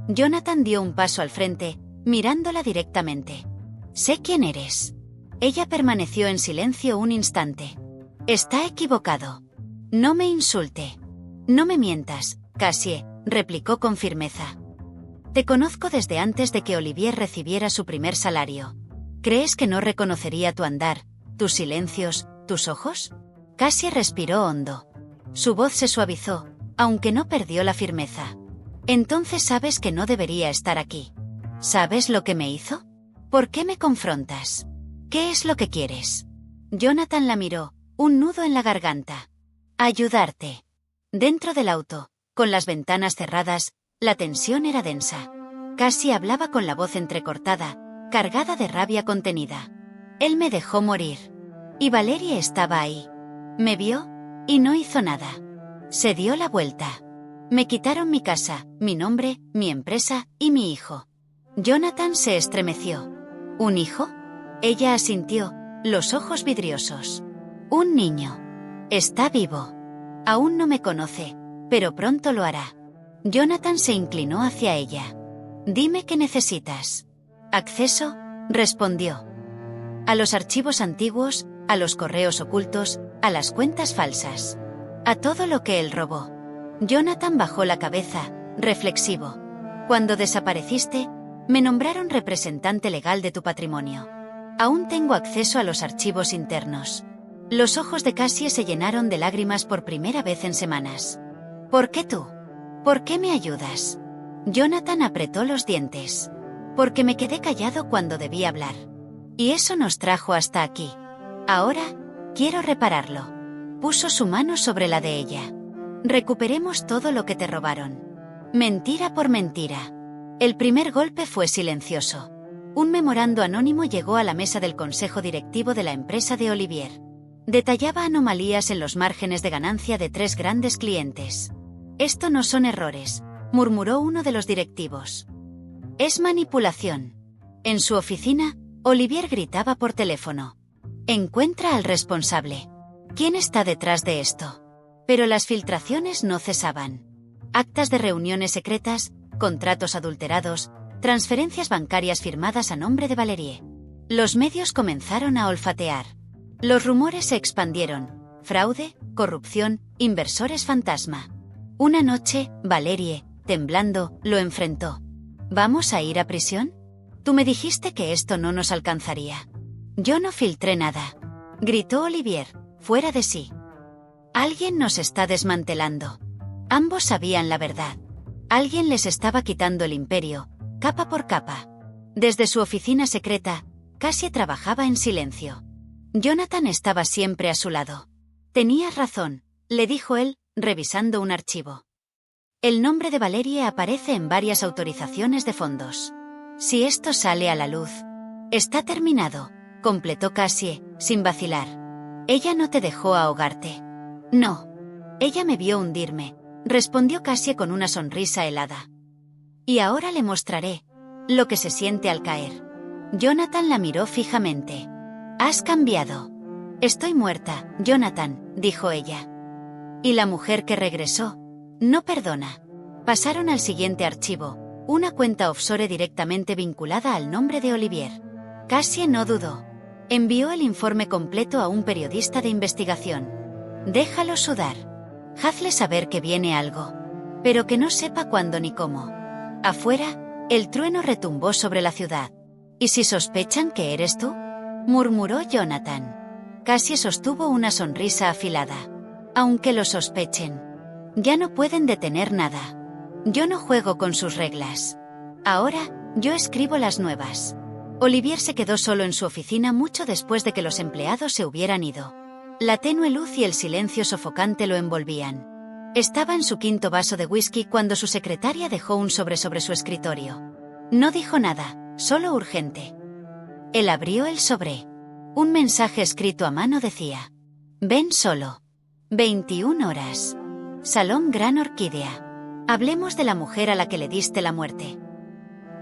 Jonathan dio un paso al frente, mirándola directamente. Sé quién eres. Ella permaneció en silencio un instante. Está equivocado. No me insulte. No me mientas, Cassie, replicó con firmeza. Te conozco desde antes de que Olivier recibiera su primer salario. ¿Crees que no reconocería tu andar, tus silencios, tus ojos? Cassie respiró hondo. Su voz se suavizó, aunque no perdió la firmeza. Entonces sabes que no debería estar aquí. ¿Sabes lo que me hizo? ¿Por qué me confrontas? ¿Qué es lo que quieres? Jonathan la miró, un nudo en la garganta. Ayudarte. Dentro del auto, con las ventanas cerradas, La tensión era densa. Cassie hablaba con la voz entrecortada, cargada de rabia contenida. Él me dejó morir. Y Valerie estaba ahí. Me vio y no hizo nada. Se dio la vuelta. Me quitaron mi casa, mi nombre, mi empresa y mi hijo. Jonathan se estremeció. ¿Un hijo? Ella asintió, los ojos vidriosos. Un niño. Está vivo. Aún no me conoce, pero pronto lo hará. Jonathan se inclinó hacia ella. Dime qué necesitas. ¿Acceso? Respondió. A los archivos antiguos, a los correos ocultos, a las cuentas falsas. A todo lo que él robó. Jonathan bajó la cabeza, reflexivo. Cuando desapareciste, me nombraron representante legal de tu patrimonio. Aún tengo acceso a los archivos internos. Los ojos de Cassie se llenaron de lágrimas por primera vez en semanas. ¿Por qué tú? ¿Por qué me ayudas? Jonathan apretó los dientes. Porque me quedé callado cuando debí hablar. Y eso nos trajo hasta aquí. Ahora, quiero repararlo. Puso su mano sobre la de ella. Recuperemos todo lo que te robaron. Mentira por mentira. El primer golpe fue silencioso. Un memorando anónimo llegó a la mesa del consejo directivo de la empresa de Olivier. Detallaba anomalías en los márgenes de ganancia de 3 grandes clientes. Esto no son errores, murmuró uno de los directivos. Es manipulación. En su oficina, Olivier gritaba por teléfono. Encuentra al responsable. ¿Quién está detrás de esto? Pero las filtraciones no cesaban. Actas de reuniones secretas, contratos adulterados, transferencias bancarias firmadas a nombre de Valerie. Los medios comenzaron a olfatear. Los rumores se expandieron. Fraude, corrupción, inversores fantasma. Una noche, Valerie, temblando, lo enfrentó. ¿Vamos a ir a prisión? Tú me dijiste que esto no nos alcanzaría. Yo no filtré nada. Gritó Olivier, fuera de sí. Alguien nos está desmantelando. Ambos sabían la verdad. Alguien les estaba quitando el imperio, capa por capa. Desde su oficina secreta, Cassie trabajaba en silencio. Jonathan estaba siempre a su lado. Tenías razón, le dijo él, revisando un archivo. El nombre de Valerie aparece en varias autorizaciones de fondos. Si esto sale a la luz. Está terminado, completó Cassie, sin vacilar. Ella no te dejó ahogarte. No. Ella me vio hundirme, respondió Cassie con una sonrisa helada. Y ahora le mostraré lo que se siente al caer. Jonathan la miró fijamente. Has cambiado. Estoy muerta, Jonathan, dijo ella. Y la mujer que regresó, no perdona. Pasaron al siguiente archivo, una cuenta offshore directamente vinculada al nombre de Olivier. Cassie no dudó. Envió el informe completo a un periodista de investigación. Déjalo sudar. Hazle saber que viene algo. Pero que no sepa cuándo ni cómo. Afuera, el trueno retumbó sobre la ciudad. ¿Y si sospechan que eres tú? Murmuró Jonathan. Cassie sostuvo una sonrisa afilada. Aunque lo sospechen. Ya no pueden detener nada. Yo no juego con sus reglas. Ahora, yo escribo las nuevas. Olivier se quedó solo en su oficina mucho después de que los empleados se hubieran ido. La tenue luz y el silencio sofocante lo envolvían. Estaba en su 5º vaso de whisky cuando su secretaria dejó un sobre su escritorio. No dijo nada, solo urgente. Él abrió el sobre. Un mensaje escrito a mano decía: ven solo. 21 horas. Salón Gran Orquídea. Hablemos de la mujer a la que le diste la muerte.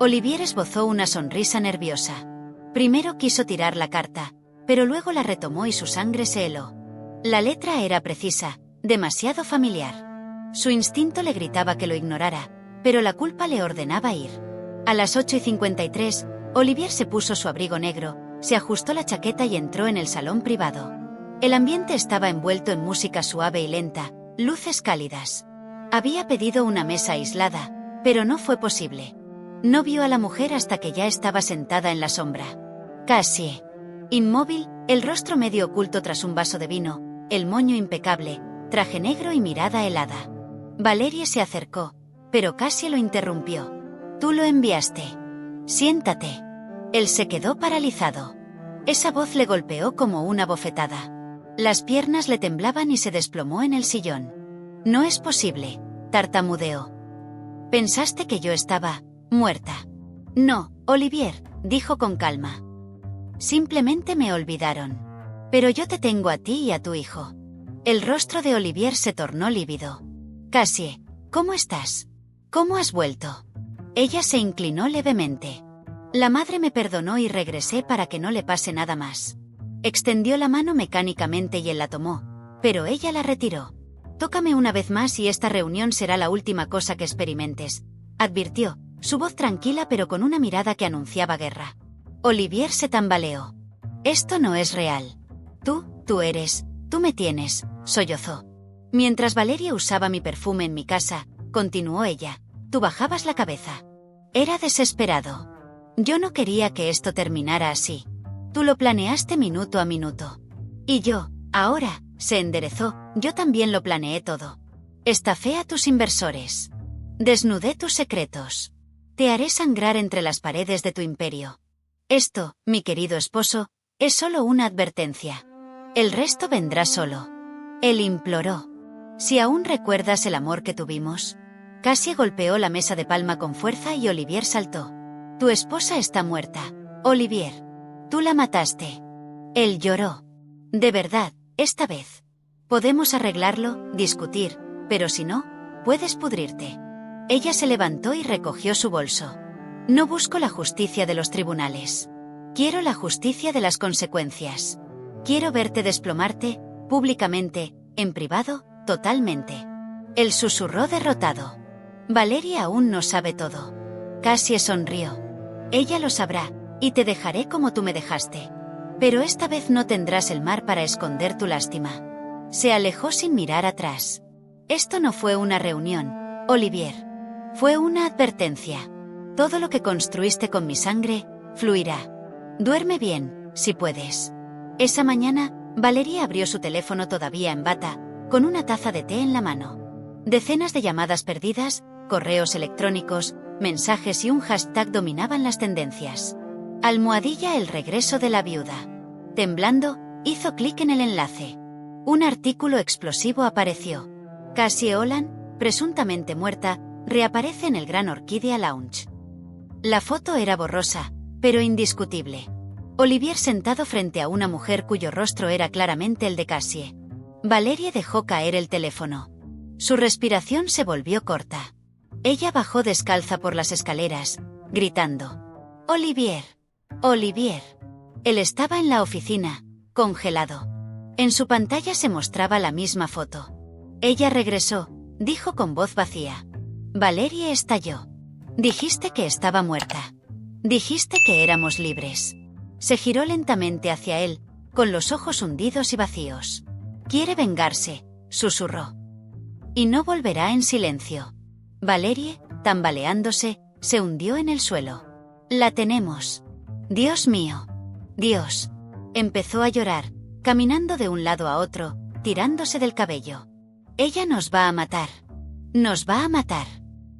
Olivier esbozó una sonrisa nerviosa. Primero quiso tirar la carta, pero luego la retomó y su sangre se heló. La letra era precisa, demasiado familiar. Su instinto le gritaba que lo ignorara, pero la culpa le ordenaba ir. A las 8:53, Olivier se puso su abrigo negro, se ajustó la chaqueta y entró en el salón privado. El ambiente estaba envuelto en música suave y lenta, luces cálidas. Había pedido una mesa aislada, pero no fue posible. No vio a la mujer hasta que ya estaba sentada en la sombra. Cassie. Inmóvil, el rostro medio oculto tras un vaso de vino, el moño impecable, traje negro y mirada helada. Valerie se acercó, pero Cassie lo interrumpió. Tú lo enviaste. Siéntate. Él se quedó paralizado. Esa voz le golpeó como una bofetada. Las piernas le temblaban y se desplomó en el sillón. No es posible, tartamudeó. Pensaste que yo estaba muerta. No, Olivier, dijo con calma. Simplemente me olvidaron. Pero yo te tengo a ti y a tu hijo. El rostro de Olivier se tornó lívido. Cassie, ¿cómo estás? ¿Cómo has vuelto? Ella se inclinó levemente. La madre me perdonó y regresé para que no le pase nada más. Extendió la mano mecánicamente y él la tomó, pero ella la retiró. Tócame una vez más y esta reunión será la última cosa que experimentes, advirtió, su voz tranquila pero con una mirada que anunciaba guerra. Olivier se tambaleó. Esto no es real. Tú me tienes, sollozó. Mientras Valeria usaba mi perfume en mi casa, continuó ella, tú bajabas la cabeza. Era desesperado. Yo no quería que esto terminara así. Tú lo planeaste minuto a minuto. Y yo, ahora, se enderezó, yo también lo planeé todo. Estafé a tus inversores. Desnudé tus secretos. Te haré sangrar entre las paredes de tu imperio. Esto, mi querido esposo, es solo una advertencia. El resto vendrá solo. Él imploró. Si aún recuerdas el amor que tuvimos. Cassie golpeó la mesa de palma con fuerza y Olivier saltó. Tu esposa está muerta, Olivier. Tú la mataste. Él lloró. De verdad, esta vez. Podemos arreglarlo, discutir, pero si no, puedes pudrirte. Ella se levantó y recogió su bolso. No busco la justicia de los tribunales. Quiero la justicia de las consecuencias. Quiero verte desplomarte, públicamente, en privado, totalmente. Él susurró derrotado. Valeria aún no sabe todo. Cassie sonrió. Ella lo sabrá, y te dejaré como tú me dejaste. Pero esta vez no tendrás el mar para esconder tu lástima. Se alejó sin mirar atrás. Esto no fue una reunión, Olivier. Fue una advertencia. Todo lo que construiste con mi sangre, fluirá. Duerme bien, si puedes. Esa mañana, Valeria abrió su teléfono todavía en bata, con una taza de té en la mano. Decenas de llamadas perdidas, correos electrónicos, mensajes y un hashtag dominaban las tendencias. Almohadilla el regreso de la viuda. Temblando, hizo clic en el enlace. Un artículo explosivo apareció. Cassie Holland, presuntamente muerta, reaparece en el Gran Orquídea Lounge. La foto era borrosa, pero indiscutible. Olivier sentado frente a una mujer cuyo rostro era claramente el de Cassie. Valeria dejó caer el teléfono. Su respiración se volvió corta. Ella bajó descalza por las escaleras, gritando. Olivier. Olivier. Él estaba en la oficina, congelado. En su pantalla se mostraba la misma foto. Ella regresó, dijo con voz vacía. Valeria estalló. Dijiste que estaba muerta. Dijiste que éramos libres. Se giró lentamente hacia él, con los ojos hundidos y vacíos. Quiere vengarse, susurró. Y no volverá en silencio. Valerie, tambaleándose, se hundió en el suelo. La tenemos. Dios mío. Dios. Empezó a llorar, caminando de un lado a otro, tirándose del cabello. Ella nos va a matar. Nos va a matar.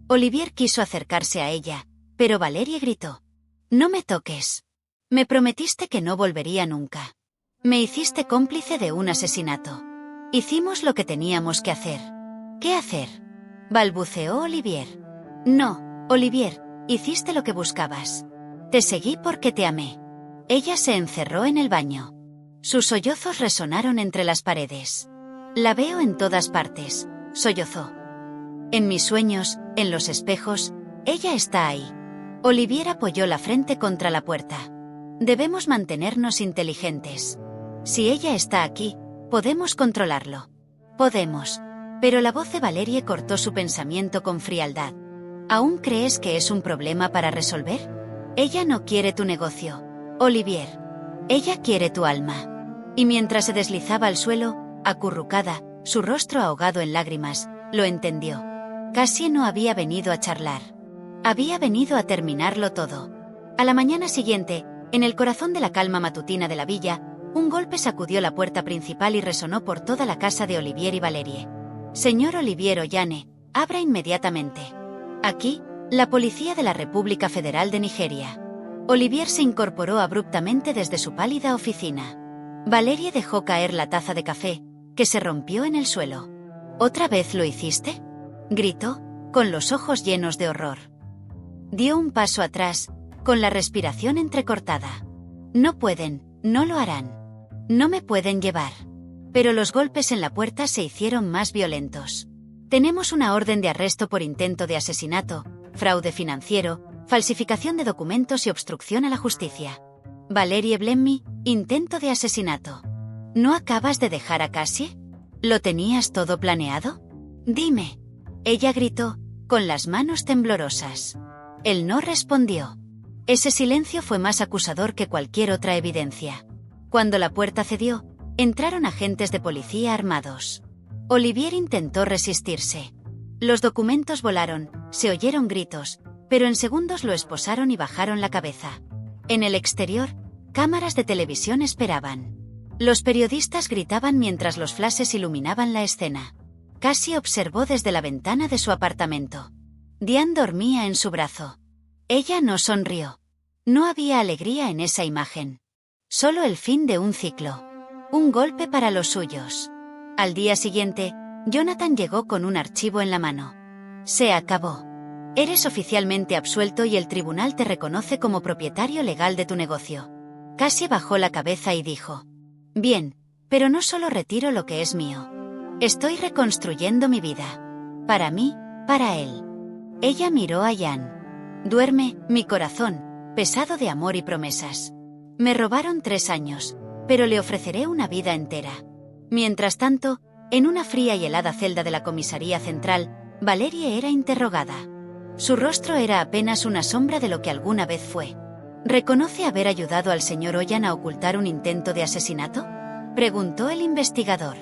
Olivier quiso acercarse a ella, pero Valerie gritó. No me toques. Me prometiste que no volvería nunca. Me hiciste cómplice de un asesinato. Hicimos lo que teníamos que hacer. ¿Qué hacer? Balbuceó Olivier. No, Olivier, hiciste lo que buscabas. Te seguí porque te amé. Ella se encerró en el baño. Sus sollozos resonaron entre las paredes. La veo en todas partes, sollozó. En mis sueños, en los espejos, ella está ahí. Olivier apoyó la frente contra la puerta. Debemos mantenernos inteligentes. Si ella está aquí, podemos controlarlo. Podemos. Pero la voz de Valerie cortó su pensamiento con frialdad. ¿Aún crees que es un problema para resolver? Ella no quiere tu negocio, Olivier. Ella quiere tu alma. Y mientras se deslizaba al suelo, acurrucada, su rostro ahogado en lágrimas, lo entendió. Cassie no había venido a charlar. Había venido a terminarlo todo. A la mañana siguiente, en el corazón de la calma matutina de la villa, un golpe sacudió la puerta principal y resonó por toda la casa de Olivier y Valerie. Señor Olivier Ollane, abra inmediatamente. Aquí, la policía de la República Federal de Nigeria. Olivier se incorporó abruptamente desde su pálida oficina. Valerie dejó caer la taza de café, que se rompió en el suelo. ¿Otra vez lo hiciste?, gritó, con los ojos llenos de horror. Dio un paso atrás, con la respiración entrecortada. No pueden, no lo harán. No me pueden llevar. Pero los golpes en la puerta se hicieron más violentos. Tenemos una orden de arresto por intento de asesinato, fraude financiero, falsificación de documentos y obstrucción a la justicia. Valerie Blemmy, intento de asesinato. ¿No acabas de dejar a Cassie? ¿Lo tenías todo planeado? Dime. Ella gritó, con las manos temblorosas. Él no respondió. Ese silencio fue más acusador que cualquier otra evidencia. Cuando la puerta cedió, entraron agentes de policía armados. Olivier intentó resistirse. Los documentos volaron, se oyeron gritos, pero en segundos lo esposaron y bajaron la cabeza. En el exterior, cámaras de televisión esperaban. Los periodistas gritaban mientras los flashes iluminaban la escena. Cassie observó desde la ventana de su apartamento. Diane dormía en su brazo. Ella no sonrió. No había alegría en esa imagen. Solo el fin de un ciclo. Un golpe para los suyos. Al día siguiente, Jonathan llegó con un archivo en la mano. Se acabó. Eres oficialmente absuelto y el tribunal te reconoce como propietario legal de tu negocio. Cassie bajó la cabeza y dijo: Bien, pero no solo retiro lo que es mío. Estoy reconstruyendo mi vida. Para mí, para él. Ella miró a Jan. Duerme, mi corazón, pesado de amor y promesas. Me robaron 3 años, pero le ofreceré una vida entera. Mientras tanto, en una fría y helada celda de la comisaría central, Valerie era interrogada. Su rostro era apenas una sombra de lo que alguna vez fue. ¿Reconoce haber ayudado al señor Oyan a ocultar un intento de asesinato?, preguntó el investigador.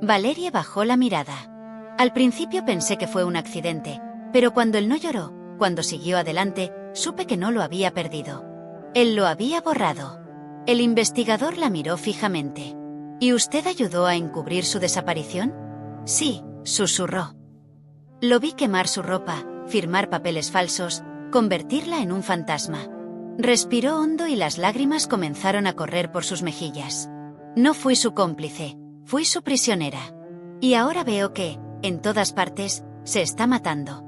Valerie bajó la mirada. Al principio pensé que fue un accidente, pero cuando él no lloró, cuando siguió adelante, supe que no lo había perdido. Él lo había borrado. El investigador la miró fijamente. ¿Y usted ayudó a encubrir su desaparición? Sí, susurró. Lo vi quemar su ropa, firmar papeles falsos, convertirla en un fantasma. Respiró hondo y las lágrimas comenzaron a correr por sus mejillas. No fui su cómplice, fui su prisionera. Y ahora veo que, en todas partes, se está matando.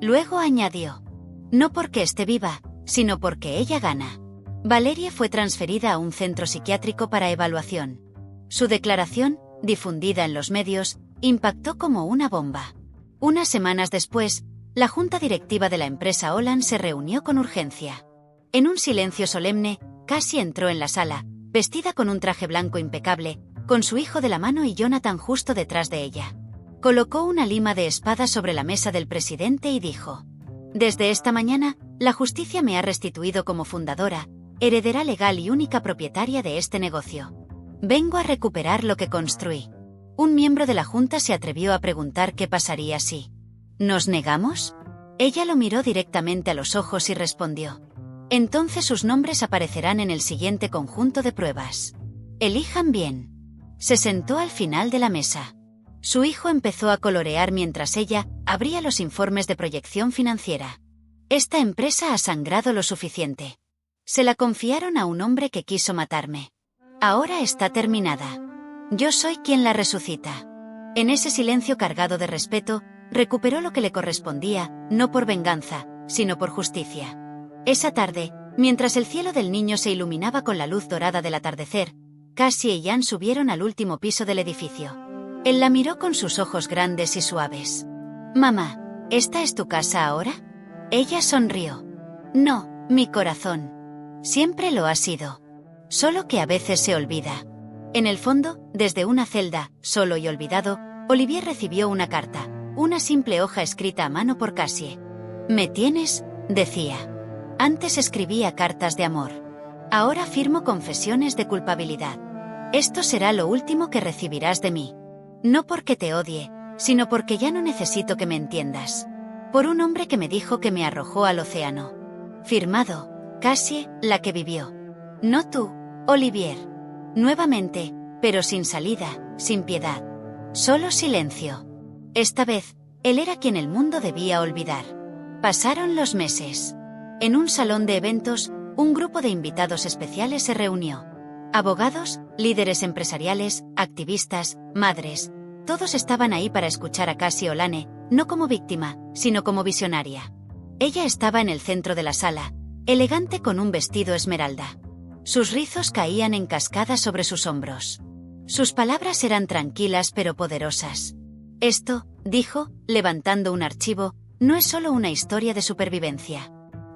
Luego añadió: no porque esté viva, sino porque ella gana. Valerie fue transferida a un centro psiquiátrico para evaluación. Su declaración, difundida en los medios, impactó como una bomba. Unas semanas después, la junta directiva de la empresa Olan se reunió con urgencia. En un silencio solemne, Cassie entró en la sala, vestida con un traje blanco impecable, con su hijo de la mano y Jonathan justo detrás de ella. Colocó una lima de espada sobre la mesa del presidente y dijo: desde esta mañana, la justicia me ha restituido como fundadora, heredera legal y única propietaria de este negocio. Vengo a recuperar lo que construí. Un miembro de la junta se atrevió a preguntar qué pasaría si ¿nos negamos? Ella lo miró directamente a los ojos y respondió: entonces sus nombres aparecerán en el siguiente conjunto de pruebas. Elijan bien. Se sentó al final de la mesa. Su hijo empezó a colorear mientras ella abría los informes de proyección financiera. Esta empresa ha sangrado lo suficiente. Se la confiaron a un hombre que quiso matarme. Ahora está terminada. Yo soy quien la resucita. En ese silencio cargado de respeto, recuperó lo que le correspondía, no por venganza, sino por justicia. Esa tarde, mientras el cielo del niño se iluminaba con la luz dorada del atardecer, Cassie y Jan subieron al último piso del edificio. Él la miró con sus ojos grandes y suaves. «Mamá, ¿esta es tu casa ahora?» Ella sonrió. «No, mi corazón. Siempre lo ha sido. Solo que a veces se olvida». En el fondo, desde una celda, solo y olvidado, Olivier recibió una carta, una simple hoja escrita a mano por Cassie. «Me tienes», decía. «Antes escribía cartas de amor. Ahora firmo confesiones de culpabilidad. Esto será lo último que recibirás de mí. No porque te odie, sino porque ya no necesito que me entiendas. Por un hombre que me dijo que me arrojó al océano. Firmado, Cassie, la que vivió. No tú, Olivier. Nuevamente, pero sin salida, sin piedad. Solo silencio. Esta vez, él era quien el mundo debía olvidar. Pasaron los meses. En un salón de eventos, un grupo de invitados especiales se reunió. Abogados, líderes empresariales, activistas, madres. Todos estaban ahí para escuchar a Cassie Olane, no como víctima, sino como visionaria. Ella estaba en el centro de la sala, elegante con un vestido esmeralda. Sus rizos caían en cascada sobre sus hombros. Sus palabras eran tranquilas pero poderosas. Esto, dijo, levantando un archivo, no es solo una historia de supervivencia.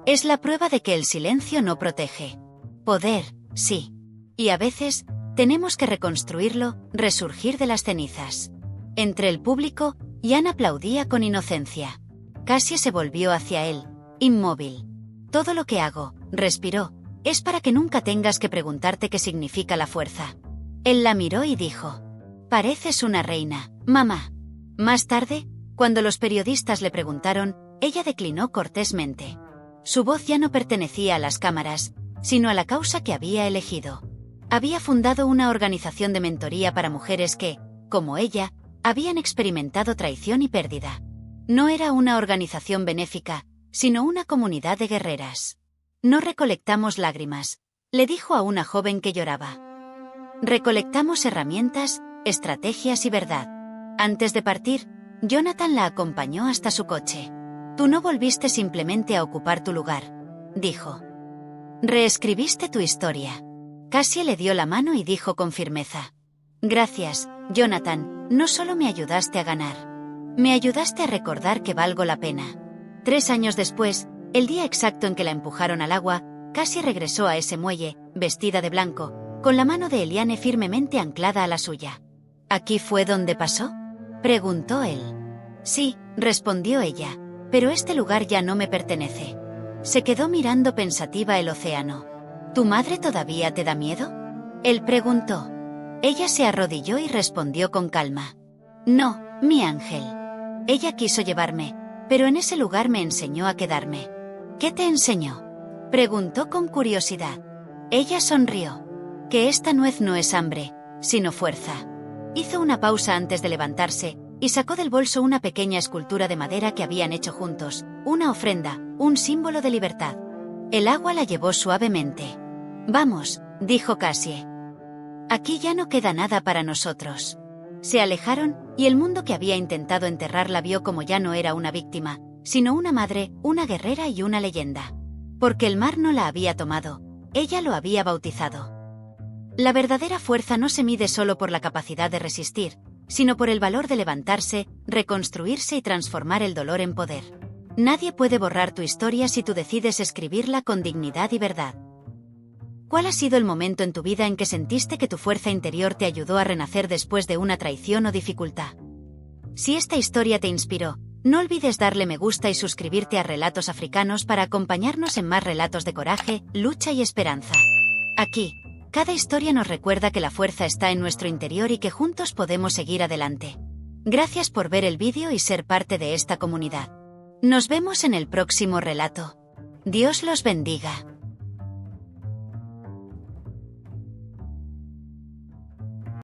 Es la prueba de que el silencio no protege. Poder, sí. Y a veces, tenemos que reconstruirlo, resurgir de las cenizas. Entre el público, Jan aplaudía con inocencia. Cassie se volvió hacia él, inmóvil. Todo lo que hago, respiró, es para que nunca tengas que preguntarte qué significa la fuerza. Él la miró y dijo: pareces una reina, mamá. Más tarde, cuando los periodistas le preguntaron, ella declinó cortésmente. Su voz ya no pertenecía a las cámaras, sino a la causa que había elegido. Había fundado una organización de mentoría para mujeres que, como ella, habían experimentado traición y pérdida. No era una organización benéfica, sino una comunidad de guerreras. No recolectamos lágrimas, le dijo a una joven que lloraba. Recolectamos herramientas, estrategias y verdad. Antes de partir, Jonathan la acompañó hasta su coche. Tú no volviste simplemente a ocupar tu lugar, dijo. Reescribiste tu historia. Cassie le dio la mano y dijo con firmeza: gracias, Jonathan, no solo me ayudaste a ganar. Me ayudaste a recordar que valgo la pena. 3 años después, el día exacto en que la empujaron al agua, Cassie regresó a ese muelle, vestida de blanco, con la mano de Eliane firmemente anclada a la suya. ¿Aquí fue donde pasó?, preguntó él. Sí, respondió ella, pero este lugar ya no me pertenece. Se quedó mirando pensativa el océano. ¿Tu madre todavía te da miedo?, él preguntó. Ella se arrodilló y respondió con calma. No, mi ángel. Ella quiso llevarme, pero en ese lugar me enseñó a quedarme. ¿Qué te enseñó?, preguntó con curiosidad. Ella sonrió. Que esta nuez no es hambre, sino fuerza. Hizo una pausa antes de levantarse, y sacó del bolso una pequeña escultura de madera que habían hecho juntos, una ofrenda, un símbolo de libertad. El agua la llevó suavemente. Vamos, dijo Cassie. Aquí ya no queda nada para nosotros. Se alejaron, y el mundo que había intentado enterrarla vio como ya no era una víctima, sino una madre, una guerrera y una leyenda. Porque el mar no la había tomado, ella lo había bautizado. La verdadera fuerza no se mide solo por la capacidad de resistir, sino por el valor de levantarse, reconstruirse y transformar el dolor en poder. Nadie puede borrar tu historia si tú decides escribirla con dignidad y verdad. ¿Cuál ha sido el momento en tu vida en que sentiste que tu fuerza interior te ayudó a renacer después de una traición o dificultad? Si esta historia te inspiró, no olvides darle me gusta y suscribirte a Relatos Africanos para acompañarnos en más relatos de coraje, lucha y esperanza. Aquí, cada historia nos recuerda que la fuerza está en nuestro interior y que juntos podemos seguir adelante. Gracias por ver el vídeo y ser parte de esta comunidad. Nos vemos en el próximo relato. Dios los bendiga.